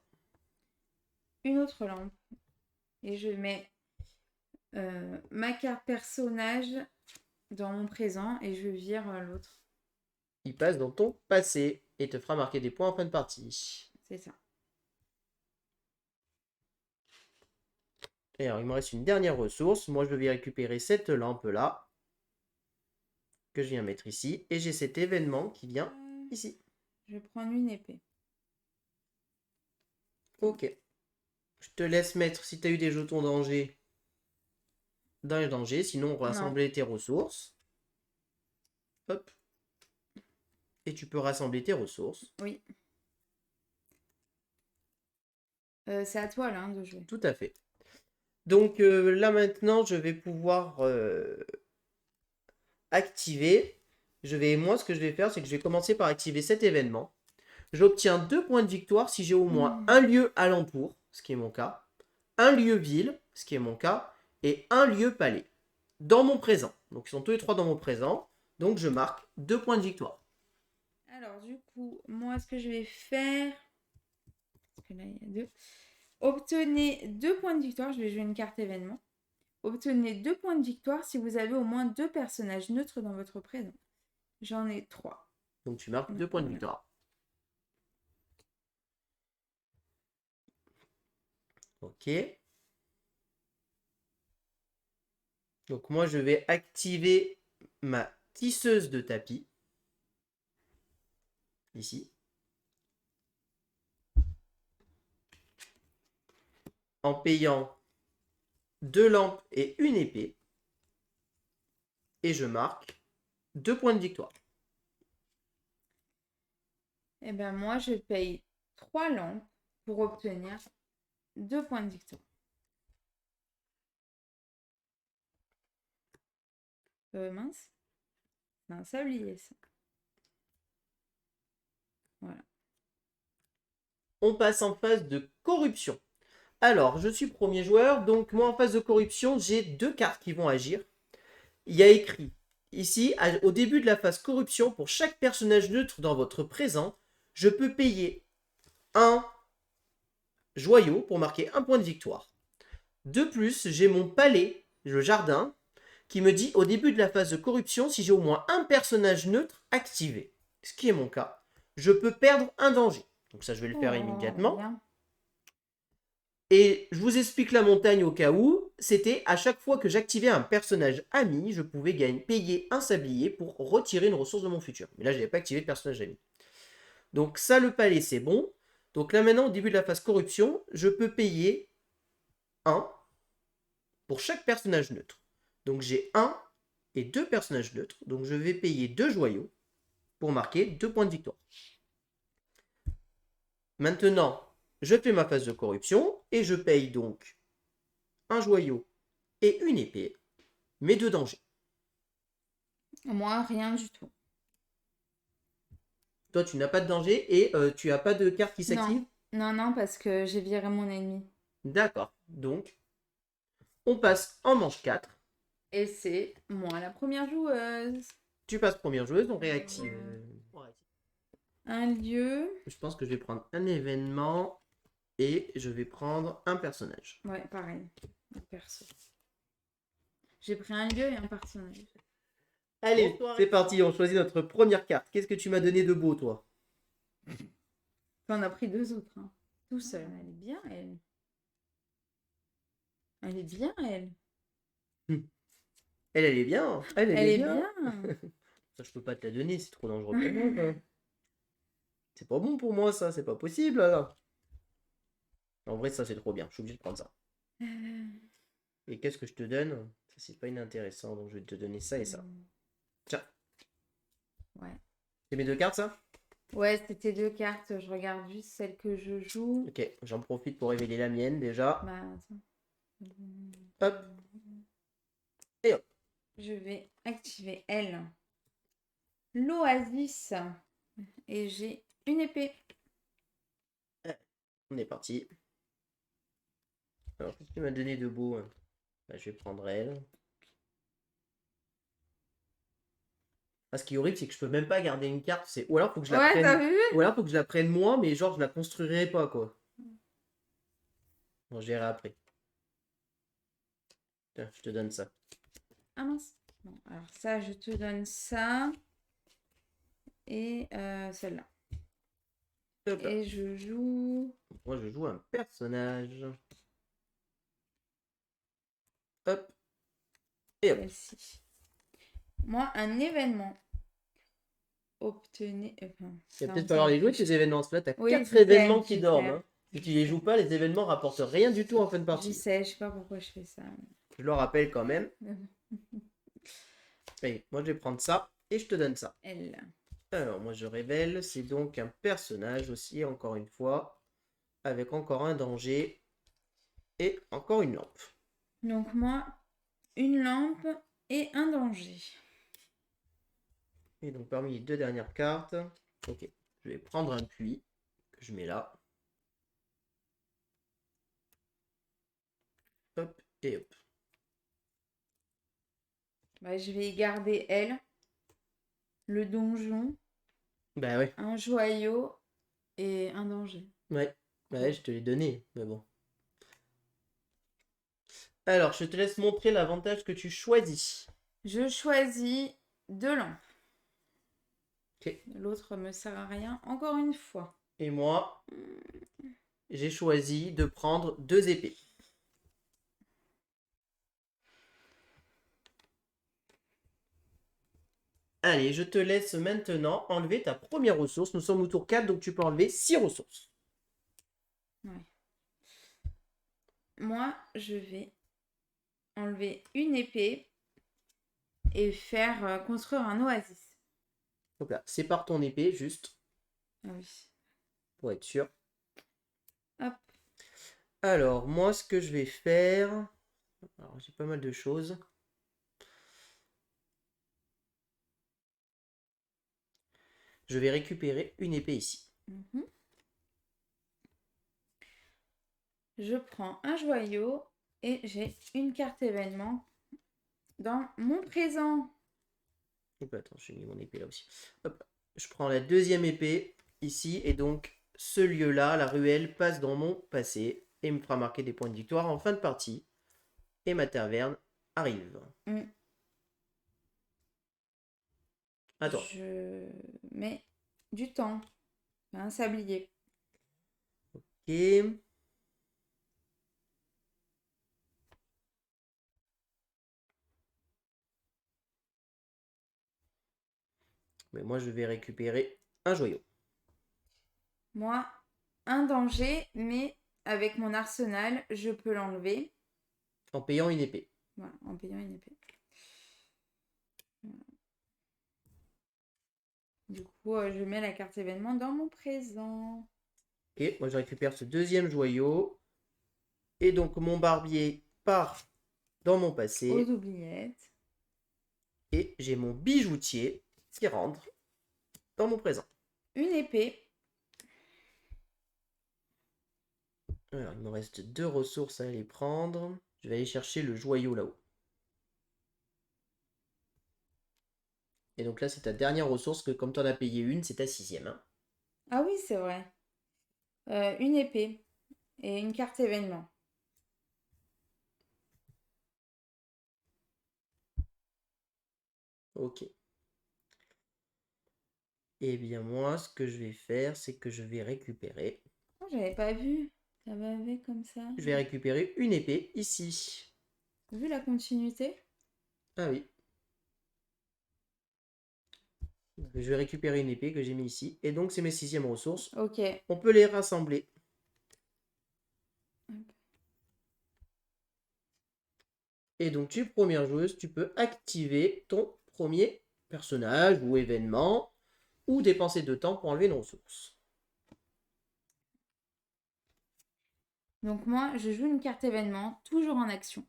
Une autre lampe. Et je mets ma carte personnage dans mon présent et je vire l'autre. Il passe dans ton passé et te fera marquer des points en fin de partie. C'est ça. Et alors, il me reste une dernière ressource. Moi, je vais récupérer cette lampe-là que je viens mettre ici. Et j'ai cet événement qui vient ici. Je vais prendre une épée. Ok. Je te laisse mettre, si tu as eu des jetons danger, dans les dangers. Sinon, rassembler tes ressources. Hop. Et tu peux rassembler tes ressources. Oui. C'est à toi, là, de jouer. Tout à fait. Donc là, maintenant, je vais pouvoir activer. Moi, ce que je vais faire, c'est que je vais commencer par activer cet événement. J'obtiens 2 points de victoire si j'ai au moins un lieu alentour, ce qui est mon cas, un lieu ville, ce qui est mon cas, et un lieu palais, dans mon présent. Donc ils sont tous les 3 dans mon présent, donc je marque 2 points de victoire. Alors du coup, moi ce que je vais faire, parce que là il y a 2, obtenez 2 points de victoire, je vais jouer une carte événement. Obtenez 2 points de victoire si vous avez au moins 2 personnages neutres dans votre présent. J'en ai 3. Donc tu marques 2 points de victoire. Ok. Donc moi je vais activer ma tisseuse de tapis. Ici. En payant 2 lampes et une épée. Et je marque 2 points de victoire. Et bien moi je paye 3 lampes pour obtenir 2 points de victoire. Mince. C'est un sablier ça. Voilà. On passe en phase de corruption. Alors, je suis premier joueur, donc moi en phase de corruption, j'ai 2 cartes qui vont agir. Il y a écrit ici, au début de la phase corruption, pour chaque personnage neutre dans votre présent, je peux payer un joyau pour marquer un point de victoire. De plus, j'ai mon palais, le jardin, qui me dit au début de la phase de corruption, si j'ai au moins un personnage neutre activé, ce qui est mon cas, je peux perdre un danger. Donc ça, je vais le faire immédiatement. Bien. Et je vous explique la montagne au cas où, c'était à chaque fois que j'activais un personnage ami, je pouvais payer un sablier pour retirer une ressource de mon futur. Mais là, je n'avais pas activé de personnage ami. Donc ça, le palais, c'est bon. Donc là, maintenant, au début de la phase corruption, je peux payer 1 pour chaque personnage neutre. Donc j'ai 1 et 2 personnages neutres. Donc je vais payer 2 joyaux pour marquer 2 points de victoire. Maintenant, je fais ma phase de corruption et je paye donc un joyau et une épée, mes 2 dangers. Moi, rien du tout. Toi, tu n'as pas de danger et tu n'as pas de carte qui s'active? Non, parce que j'ai viré mon ennemi. D'accord. Donc, on passe en manche 4. Et c'est moi la première joueuse. Tu passes première joueuse, on réactive. Un lieu. Je pense que je vais prendre un événement et je vais prendre un personnage. Ouais, pareil. Un perso. J'ai pris un lieu et un personnage. Allez, c'est parti, on choisit notre première carte. Qu'est-ce que tu m'as donné de beau, toi? T'en as pris deux autres, hein. Tout seul. Elle est bien, elle. Elle est bien, elle. Elle est bien. Elle Elle est est bien. bien. Ça, je peux pas te la donner, c'est trop dangereux pour moi. Ça. C'est pas bon pour moi, ça, c'est pas possible. Là. En vrai, ça, c'est trop bien. Je suis obligé de prendre ça. Et qu'est-ce que je te donne? Ça, c'est pas inintéressant, donc je vais te donner ça et ça. Tiens. Ouais. C'est mes deux cartes, ça? Ouais, c'était deux cartes. Je regarde juste celle que je joue. Ok, j'en profite pour révéler la mienne déjà. Bah, attends. Hop. Et hop. Je vais activer elle. L'oasis. Et j'ai une épée. On est parti. Alors, qu'est-ce que tu m'as donné de beau? Bah, je vais prendre elle. Ah, ce qui est horrible, c'est que je peux même pas garder une carte. Ou alors, faut que je la Ouais, t'as prenne. vu? Ou alors, faut que je la prenne moi, mais genre, je la construirai pas, quoi. Bon, je verrai après. Tiens, je te donne ça. Ah mince. Bon, alors ça, je te donne ça. Et celle-là. Hop là. Et je joue... Moi, je joue un personnage. Hop. Et hop. celle-ci. Moi, un événement. Obtenez... Il va peut-être falloir les jouer, ces événements. Là, t'as Oui, 4 je sais, événements qui je dorment. sais. Hein. Si tu les joues pas, les événements rapportent rien du tout en fin de Je partie. sais, je sais pas pourquoi je fais ça. Je le rappelle quand même. Allez, moi, je vais prendre ça et je te donne ça. Elle. Alors, moi, je révèle. C'est donc un personnage aussi, encore une fois. Avec encore un danger. Et encore une lampe. Donc moi, une lampe et un danger. Et donc, parmi les deux dernières cartes, ok, je vais prendre un puits que je mets là. Hop et hop. Bah, je vais garder elle, le donjon, Bah ouais. un joyau et un danger. Ouais. Ouais, je te l'ai donné, mais bon. Alors, je te laisse montrer l'avantage que tu choisis. Je choisis deux lampes. Ok. L'autre me sert à rien, encore une fois. Et moi, j'ai choisi de prendre deux épées. Allez, je te laisse maintenant enlever ta première ressource. Nous sommes au tour 4, donc tu peux enlever 6 ressources. Ouais. Moi, je vais enlever une épée et faire construire un oasis. Donc là, sépare ton épée, juste, Ah oui. pour être sûr. Hop. Alors, moi, ce que je vais faire... Alors, j'ai pas mal de choses. Je vais récupérer une épée ici. Je prends un joyau et j'ai une carte événement dans mon présent. Hop, attends, j'ai mis mon épée là aussi. Hop, je prends la deuxième épée ici et donc ce lieu-là, la ruelle, passe dans mon passé et me fera marquer des points de victoire en fin de partie. Et ma taverne arrive. À toi. Je mets du temps. Un sablier. Ok. Mais moi, je vais récupérer un joyau. Moi, un danger, mais avec mon arsenal, je peux l'enlever. En payant une épée. Voilà, en payant une épée. Du coup, je mets la carte événement dans mon présent. Ok, moi je récupère ce deuxième joyau. Et donc mon barbier part dans mon passé. Aux oubliettes. Et j'ai mon bijoutier qui rentre dans mon présent. Une épée. Alors, il me reste 2 ressources à aller prendre. Je vais aller chercher le joyau là-haut. Et donc là, c'est ta dernière ressource, que comme tu en as payé une, c'est ta 6e. Hein. Ah oui, c'est vrai. Une épée et une carte événement. Ok. Eh bien, moi, ce que je vais faire, c'est que je vais récupérer. Oh, j'avais pas vu. Ça m'avait comme ça. Je vais récupérer une épée ici. Vu la continuité? Ah oui. Je vais récupérer une épée que j'ai mis ici. Et donc, c'est mes 6e ressources. Ok. On peut les rassembler. Et donc, tu es première joueuse, tu peux activer ton premier personnage ou événement ou dépenser de temps pour enlever une ressource. Donc moi, je joue une carte événement, toujours en action.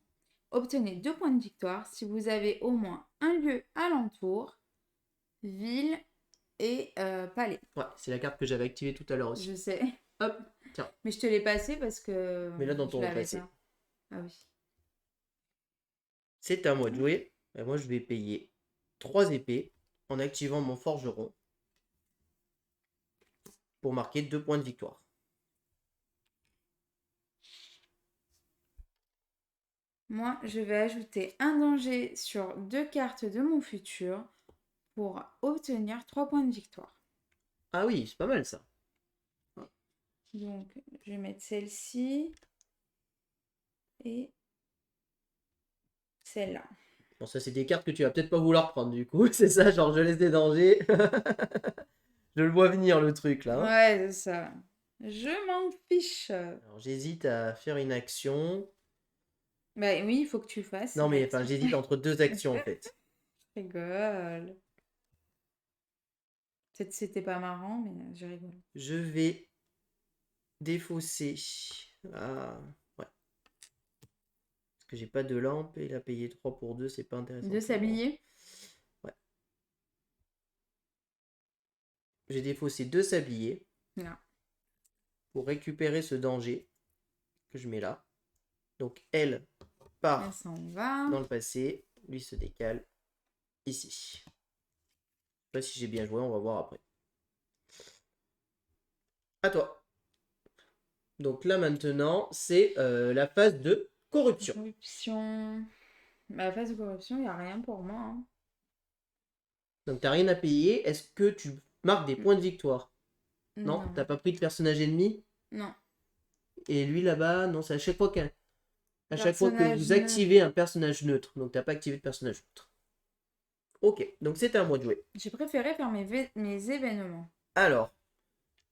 Obtenez 2 points de victoire si vous avez au moins un lieu alentour, ville et palais. Ouais, c'est la carte que j'avais activée tout à l'heure Je aussi. sais. Hop, tiens. Mais je te l'ai passé parce que Mais là, dans je ton l'avais passé. pas. Ah oui. C'est à moi de jouer. Et moi, je vais payer 3 épées en activant mon forgeron pour marquer 2 points de victoire. Moi, je vais ajouter un danger sur 2 cartes de mon futur pour obtenir 3 points de victoire. Ah oui, c'est pas mal ça. Donc, je vais mettre celle-ci et celle-là. Bon, ça, c'est des cartes que tu vas peut-être pas vouloir prendre du coup. C'est ça, genre je laisse des dangers. Je le vois venir le truc là. Hein. Ouais, c'est ça. Je m'en fiche. Alors, j'hésite à faire une action. Bah oui, il faut que tu fasses Non, une mais enfin, action. j'hésite entre 2 actions en fait. Je rigole. Peut-être que c'était pas marrant, mais je rigole. Je vais défausser. Ah, ouais. Parce que j'ai pas de lampe et il a payé 3 pour 2, c'est pas intéressant. De s'habiller? Ouais. J'ai défaussé 2 sabliers Non. pour récupérer ce danger que je mets là. Donc elle Elle part s'en va. dans le passé, lui se décale ici. Je sais pas si j'ai bien joué, on va voir après. À toi. Donc là maintenant, c'est la phase de corruption. Corruption. Bah, la phase de corruption, il n'y a rien pour moi. Hein. Donc t'as rien à payer. Est-ce que tu marques des points de victoire? Non, Non. t'as pas pris de personnage ennemi? Non. Et lui là-bas, non, c'est à chaque fois que Personnage vous neutre. activez un personnage neutre. Donc t'as pas activé de personnage neutre. Ok, donc c'est à moi de jouer. J'ai préféré faire mes événements. Alors,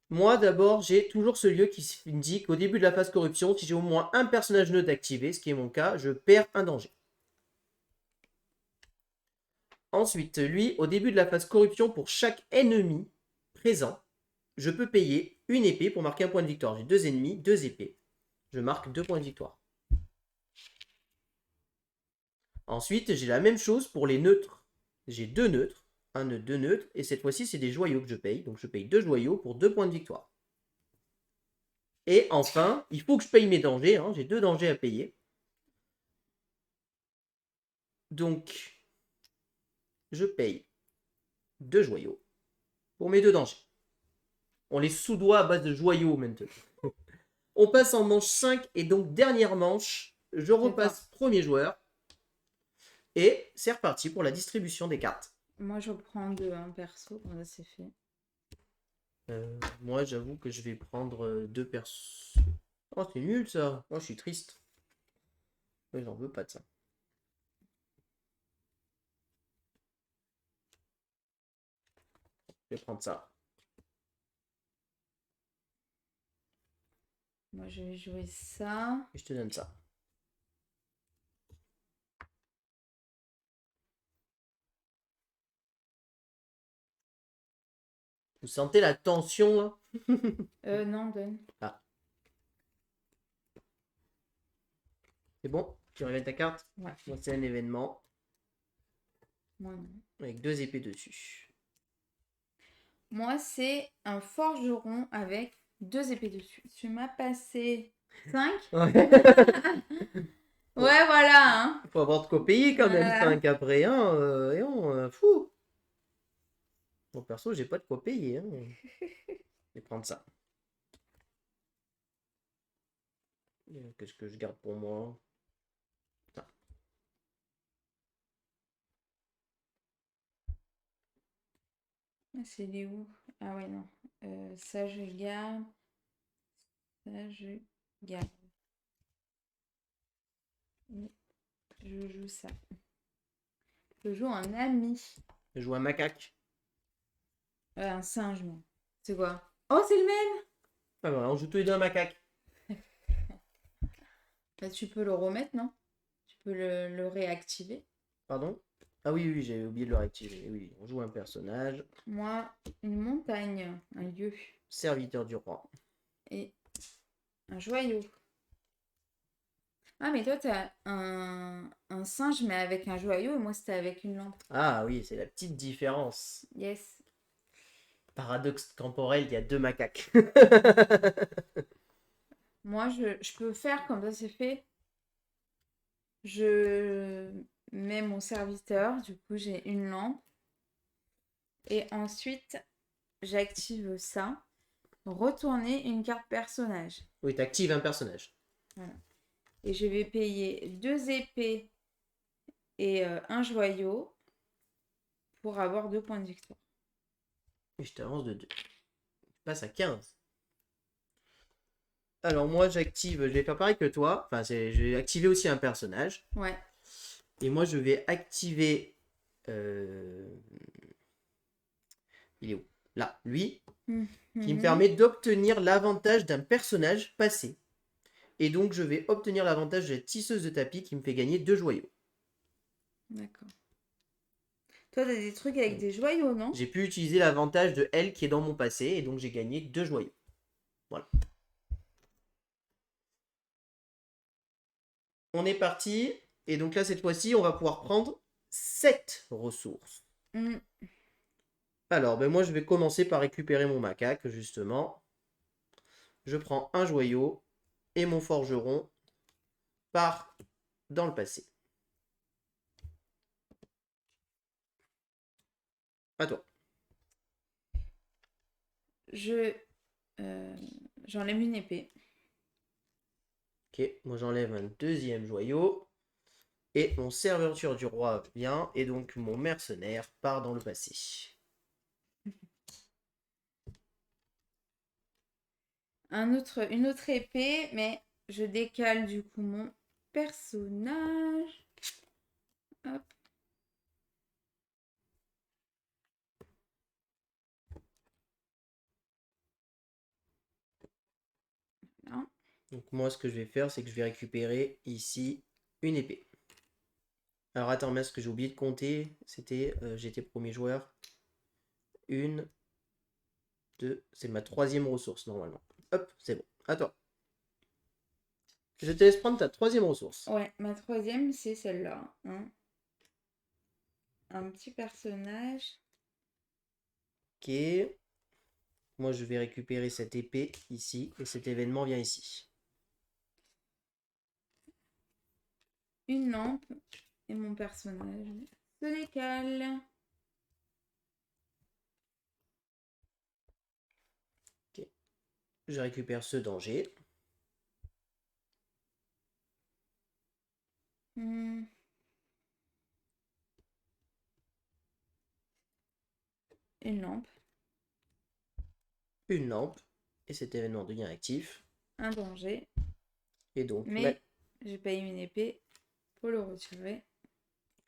moi d'abord, j'ai toujours ce lieu qui indique au début de la phase corruption, si j'ai au moins un personnage neutre activé, ce qui est mon cas, je perds un danger. Ensuite, lui, au début de la phase corruption, pour chaque ennemi présent, je peux payer une épée pour marquer un point de victoire. J'ai 2 ennemis, 2 épées. Je marque 2 points de victoire. Ensuite, j'ai la même chose pour les neutres. J'ai 2 neutres, un neutre, 2 neutres, et cette fois-ci, c'est des joyaux que je paye. Donc je paye 2 joyaux pour 2 points de victoire. Et enfin, il faut que je paye mes dangers. Hein. J'ai 2 dangers à payer. Donc, je paye 2 joyaux pour mes 2 dangers. On les soudoie à base de joyaux maintenant. On passe en manche 5 et donc dernière manche, je repasse premier joueur. Et c'est reparti pour la distribution des cartes. Moi, je prends un perso, comme ça c'est fait. Moi, j'avoue que je vais prendre 2 persos. Oh, c'est nul ça. Moi, je suis triste. Mais j'en veux pas de ça. Je vais prendre ça. Moi, je vais jouer ça. Et je te donne ça. Vous sentez la tension là? Non, donne. Ah. C'est bon? Tu révèles ta carte? Ouais. Donc, c'est un événement. Moi, non. Avec 2 épées dessus. Moi, c'est un forgeron avec 2 épées dessus. Tu m'as passé 5. Ouais. Ouais, voilà. Hein. Faut avoir de quoi payer quand même, Voilà. 5 après, hein. Et fou. Bon, perso, j'ai pas de quoi payer. Hein. vais prendre ça. Qu'est-ce que je garde pour moi? Ça. Ah, c'est les où? Ah ouais, non. Ça, je garde. Ça, je garde. Et je joue ça. Je joue un ami. Je joue un macaque. Un singe, moi. C'est quoi? Oh, c'est le même! Ah voilà, on joue tous les deux un macaque. Bah, tu peux le remettre, non? Tu peux le réactiver. Pardon? Ah oui, oui, j'ai oublié de le réactiver. Oui, on joue un personnage. Moi, une montagne, un lieu Serviteur du roi. et un joyau. Ah, mais toi, t'as un singe, mais avec un joyau, et moi, c'était avec une lampe. Ah oui, c'est la petite différence. Yes. Paradoxe temporel, il y a deux macaques. Moi, je peux faire comme ça, c'est fait. Je mets mon serviteur, du coup, j'ai une lampe. Et ensuite, j'active ça. Retourner une carte personnage. Oui, t'actives un personnage. Voilà. Et je vais payer 2 épées et un joyau pour avoir 2 points de victoire. Et je t'avance de 2. Je passe à 15. Alors moi j'active, je vais faire pareil que toi. Enfin, je vais activer aussi un personnage. Ouais. Et moi je vais activer... Il est où? Là, lui. Qui me permet d'obtenir l'avantage d'un personnage passé. Et donc je vais obtenir l'avantage de la tisseuse de tapis qui me fait gagner 2 joyaux. D'accord. Toi, t'as des trucs avec des joyaux, non? J'ai pu utiliser l'avantage de elle qui est dans mon passé et donc j'ai gagné 2 joyaux. Voilà. On est parti. Et donc là, cette fois-ci, on va pouvoir prendre 7 ressources. Mm. Alors, ben moi, je vais commencer par récupérer mon macaque, justement. Je prends un joyau et mon forgeron part dans le passé. À toi. J'enlève une épée. Ok, moi j'enlève un deuxième joyau. Et mon serviteur du roi vient. Et donc mon mercenaire part dans le passé. Une autre épée, mais je décale du coup mon personnage. Hop. Là. Donc moi, ce que je vais faire, c'est que je vais récupérer ici une épée. Alors attends, mais ce que j'ai oublié de compter, c'était, j'étais premier joueur. Une, deux, c'est ma troisième ressource normalement. Hop, c'est bon. À toi. Je te laisse prendre ta troisième ressource. Ouais, ma troisième, c'est celle-là. Hein. Un petit personnage. Ok. Moi, je vais récupérer cette épée ici et cet événement vient ici. Une lampe. Et mon personnage se décale. Ok. Je récupère ce danger. Hmm. Une lampe. Une lampe. Et cet événement devient actif. Un danger. Et donc, Mais j'ai payé une épée pour le retirer.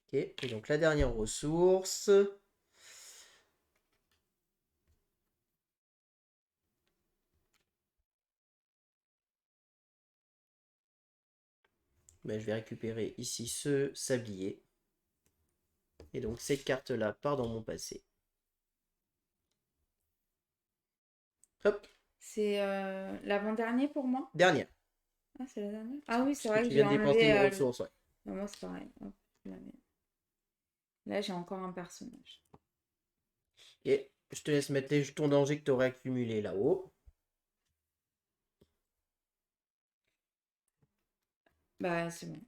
ok. Et donc la dernière ressource. Ben, je vais récupérer ici ce sablier. Et donc cette carte-là part dans mon passé. Hop. C'est l'avant-dernier pour moi. Dernière. Ah, c'est la dernière. Ah oui, c'est Puisque vrai tu que j'ai viens de dépenser enlevé. une ressource, ouais. Non, moi, c'est pareil. Hop, je la mets. Là, j'ai encore un personnage. Et je te laisse mettre les jetons danger que tu aurais accumulés là-haut. Bah, c'est bon.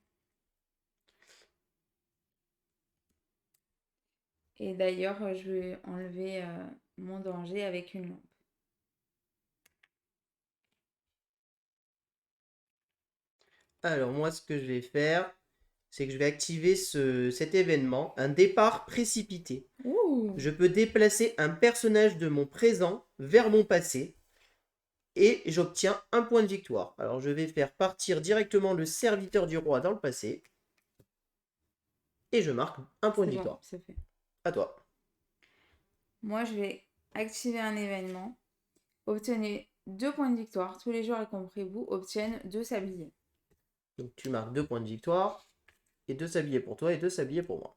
Et d'ailleurs, je vais enlever mon danger avec une lampe. Alors moi, ce que je vais faire, c'est que je vais activer cet événement, un départ précipité. Ouh. Je peux déplacer un personnage de mon présent vers mon passé et j'obtiens un point de victoire. Alors je vais faire partir directement le serviteur du roi dans le passé et je marque un point de C'est bon, victoire. c'est fait. À toi. Moi, je vais activer un événement. Obtenez 2 points de victoire. Tous les joueurs, y compris vous, obtiennent 2 sabliers. Donc tu marques 2 points de victoire et 2 sabliers pour toi et 2 sabliers pour moi.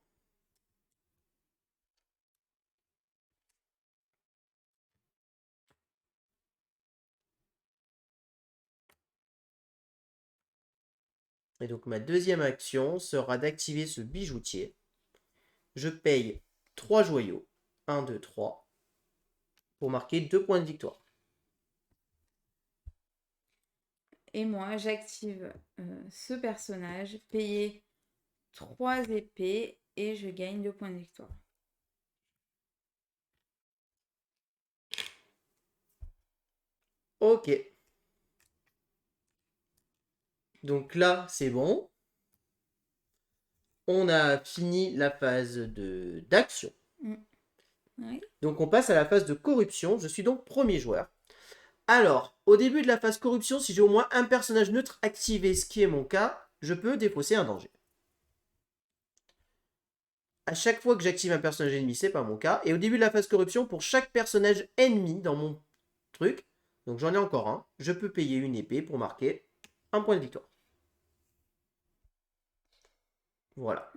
Et donc ma deuxième action sera d'activer ce bijoutier. Je paye 3 joyaux. 1, 2, 3. Pour marquer 2 points de victoire. Et moi, j'active ce personnage, payer 3 épées et je gagne 2 points de victoire. Ok. Donc là, c'est bon. On a fini la phase d'action. Oui. Donc on passe à la phase de corruption. Je suis donc premier joueur. Alors, au début de la phase corruption, si j'ai au moins un personnage neutre activé, ce qui est mon cas, je peux défausser un danger. À chaque fois que j'active un personnage ennemi, c'est pas mon cas. Et au début de la phase corruption, pour chaque personnage ennemi dans mon truc, donc j'en ai encore un, je peux payer une épée pour marquer un point de victoire. Voilà.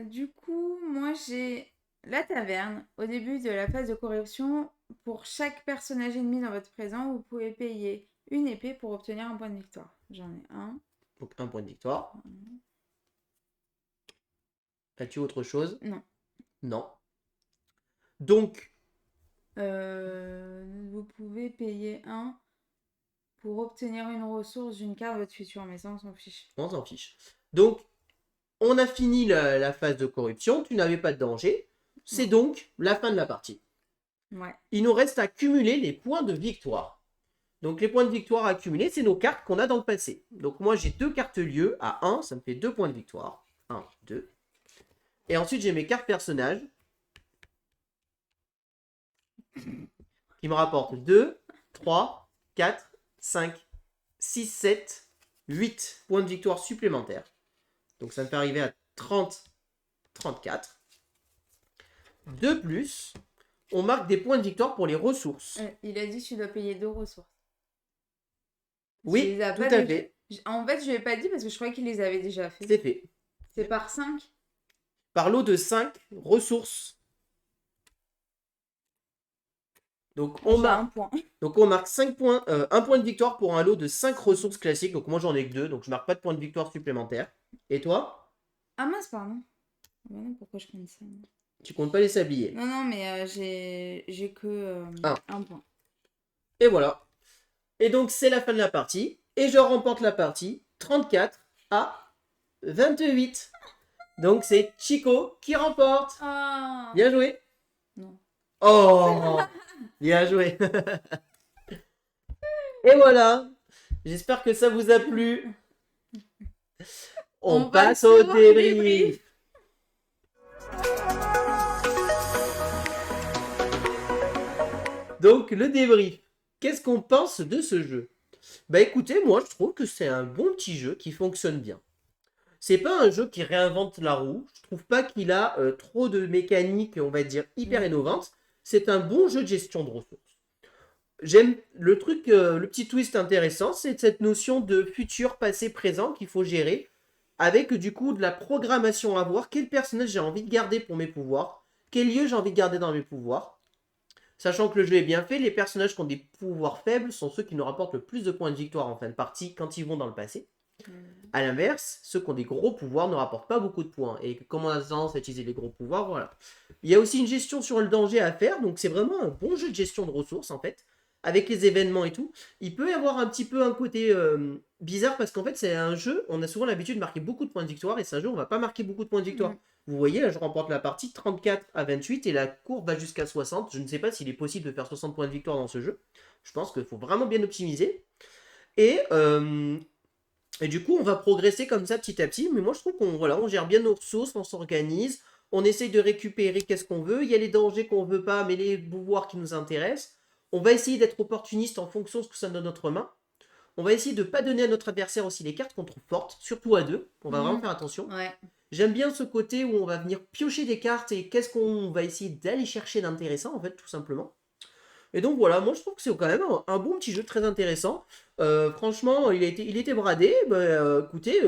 Du coup, moi j'ai la taverne. Au début de la phase de corruption, pour chaque personnage ennemi dans votre présent, vous pouvez payer une épée pour obtenir un point de victoire. J'en ai un. Donc un point de victoire. As-tu autre chose? Non. Non. Donc, Vous pouvez payer un pour obtenir une ressource d'une carte de votre futur, mais ça on s'en fiche. on s'en fiche. Donc, on a fini la phase de corruption. Tu n'avais pas de danger. C'est Ouais. donc la fin de la partie. Ouais. Il nous reste à cumuler les points de victoire. Donc les points de victoire à accumuler, c'est nos cartes qu'on a dans le passé. Donc moi j'ai 2 cartes lieu à 1, ça me fait 2 points de victoire. 1, 2. Et ensuite j'ai mes cartes personnages qui me rapportent 2, 3, 4, 5, 6, 7, 8 points de victoire supplémentaires. Donc ça me fait arriver à 30, 34. De plus, on marque des points de victoire pour les ressources. Il a dit que tu dois payer 2 ressources. Oui, tout à fait. En fait, je lui ai pas dit parce que je croyais qu'il les avait déjà fait. C'est fait. C'est par 5. Par lot de 5 ressources. Donc on marque, on marque 5 points, 1 point de victoire pour un lot de 5 ressources classiques. Donc moi j'en ai que 2, donc je marque pas de point de victoire supplémentaire. Et toi? Ah mince, pardon. Non, pourquoi je compte ça? Tu comptes pas les sabliers. Non, mais j'ai que un point. Et voilà. Et donc c'est la fin de la partie. Et je remporte la partie 34 à 28. Donc c'est Chico qui remporte. Oh. Bien joué. Non. Oh, bien joué. Et voilà. J'espère que ça vous a plu. On passe au débrief. Donc le débrief. Qu'est-ce qu'on pense de ce jeu? Bah écoutez, moi je trouve que c'est un bon petit jeu qui fonctionne bien. C'est pas un jeu qui réinvente la roue. Je trouve pas qu'il a trop de mécaniques, on va dire, hyper innovantes. C'est un bon jeu de gestion de ressources. J'aime le truc, le petit twist intéressant, c'est cette notion de futur, passé, présent qu'il faut gérer. Avec du coup de la programmation à voir. Quel personnage j'ai envie de garder pour mes pouvoirs? Quel lieu j'ai envie de garder dans mes pouvoirs? Sachant que le jeu est bien fait, les personnages qui ont des pouvoirs faibles sont ceux qui nous rapportent le plus de points de victoire en fin de partie quand ils vont dans le passé. A l'inverse, ceux qui ont des gros pouvoirs ne rapportent pas beaucoup de points. Et comme on a tendance à utiliser les gros pouvoirs, voilà. Il y a aussi une gestion sur le danger à faire, donc c'est vraiment un bon jeu de gestion de ressources en fait. Avec les événements et tout. Il peut y avoir un petit peu un côté bizarre parce qu'en fait c'est un jeu, on a souvent l'habitude de marquer beaucoup de points de victoire et c'est un jeu où on va pas marquer beaucoup de points de victoire. Vous voyez, là je remporte la partie 34 à 28 et la courbe va jusqu'à 60. Je ne sais pas s'il est possible de faire 60 points de victoire dans ce jeu. Je pense qu'il faut vraiment bien optimiser. Et Et du coup, on va progresser comme ça petit à petit. Mais moi, je trouve qu'on voilà, on gère bien nos ressources, on s'organise, on essaye de récupérer qu'est-ce qu'on veut. Il y a les dangers qu'on veut pas, mais les pouvoirs qui nous intéressent. On va essayer d'être opportuniste en fonction de ce que ça donne dans notre main. On va essayer de ne pas donner à notre adversaire aussi les cartes qu'on trouve fortes, surtout à deux. On va vraiment Mhm. faire attention. Ouais. J'aime bien ce côté où on va venir piocher des cartes et qu'est-ce qu'on va essayer d'aller chercher d'intéressant, en fait, tout simplement. Et donc voilà, moi je trouve que c'est quand même un bon petit jeu très intéressant. Franchement, il était bradé. Bah, écoutez,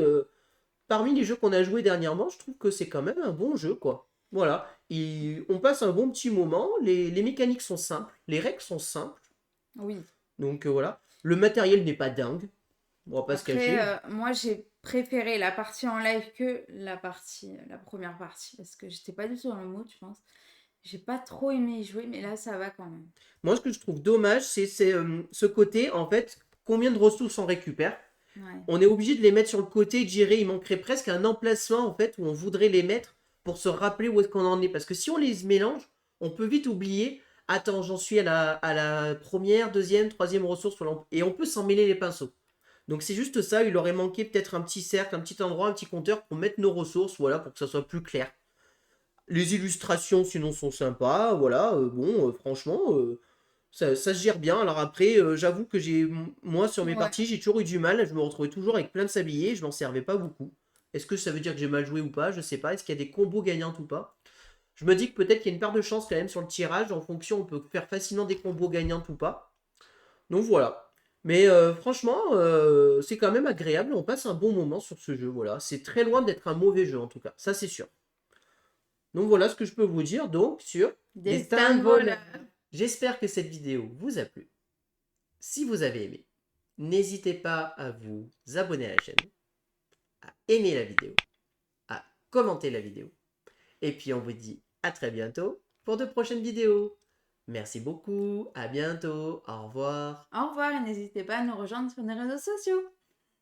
parmi les jeux qu'on a joués dernièrement, je trouve que c'est quand même un bon jeu, quoi. Voilà, on passe un bon petit moment, les mécaniques sont simples, les règles sont simples, Oui. donc voilà. Le matériel n'est pas dingue, on va pas se Après, cacher. moi, j'ai préféré la partie en live que la première partie, parce que j'étais pas du tout dans le mood, je pense. J'ai pas trop aimé y jouer, mais là, ça va quand même. Moi, ce que je trouve dommage, c'est ce côté, en fait, combien de ressources on récupère. Ouais. On est obligé de les mettre sur le côté, de gérer. Il manquerait presque un emplacement, en fait, où on voudrait les mettre pour se rappeler où est-ce qu'on en est. Parce que si on les mélange, on peut vite oublier. Attends, j'en suis à la première, deuxième, troisième ressource. Et on peut s'en mêler les pinceaux. Donc c'est juste ça, il aurait manqué peut-être un petit cercle, un petit endroit, un petit compteur pour mettre nos ressources, voilà, pour que ça soit plus clair. Les illustrations, sinon, sont sympas, voilà, bon, franchement, ça se gère bien. Alors après, j'avoue que moi, sur mes Ouais. parties, j'ai toujours eu du mal. Je me retrouvais toujours avec plein de sabliers. Je m'en servais pas beaucoup. Est-ce que ça veut dire que j'ai mal joué ou pas? Je sais pas. Est-ce qu'il y a des combos gagnants ou pas? Je me dis que peut-être qu'il y a une part de chance quand même sur le tirage. En fonction, on peut faire facilement des combos gagnants ou pas. Donc voilà. Mais franchement, c'est quand même agréable. On passe un bon moment sur ce jeu. Voilà. C'est très loin d'être un mauvais jeu en tout cas. Ça, c'est sûr. Donc voilà ce que je peux vous dire donc sur Destin Destin de de voleur. voleur. J'espère que cette vidéo vous a plu. Si vous avez aimé, n'hésitez pas à vous abonner à la chaîne, à aimer la vidéo, à commenter la vidéo. Et puis on vous dit à très bientôt pour de prochaines vidéos. Merci beaucoup, à bientôt, au revoir. Au revoir et n'hésitez pas à nous rejoindre sur les réseaux sociaux.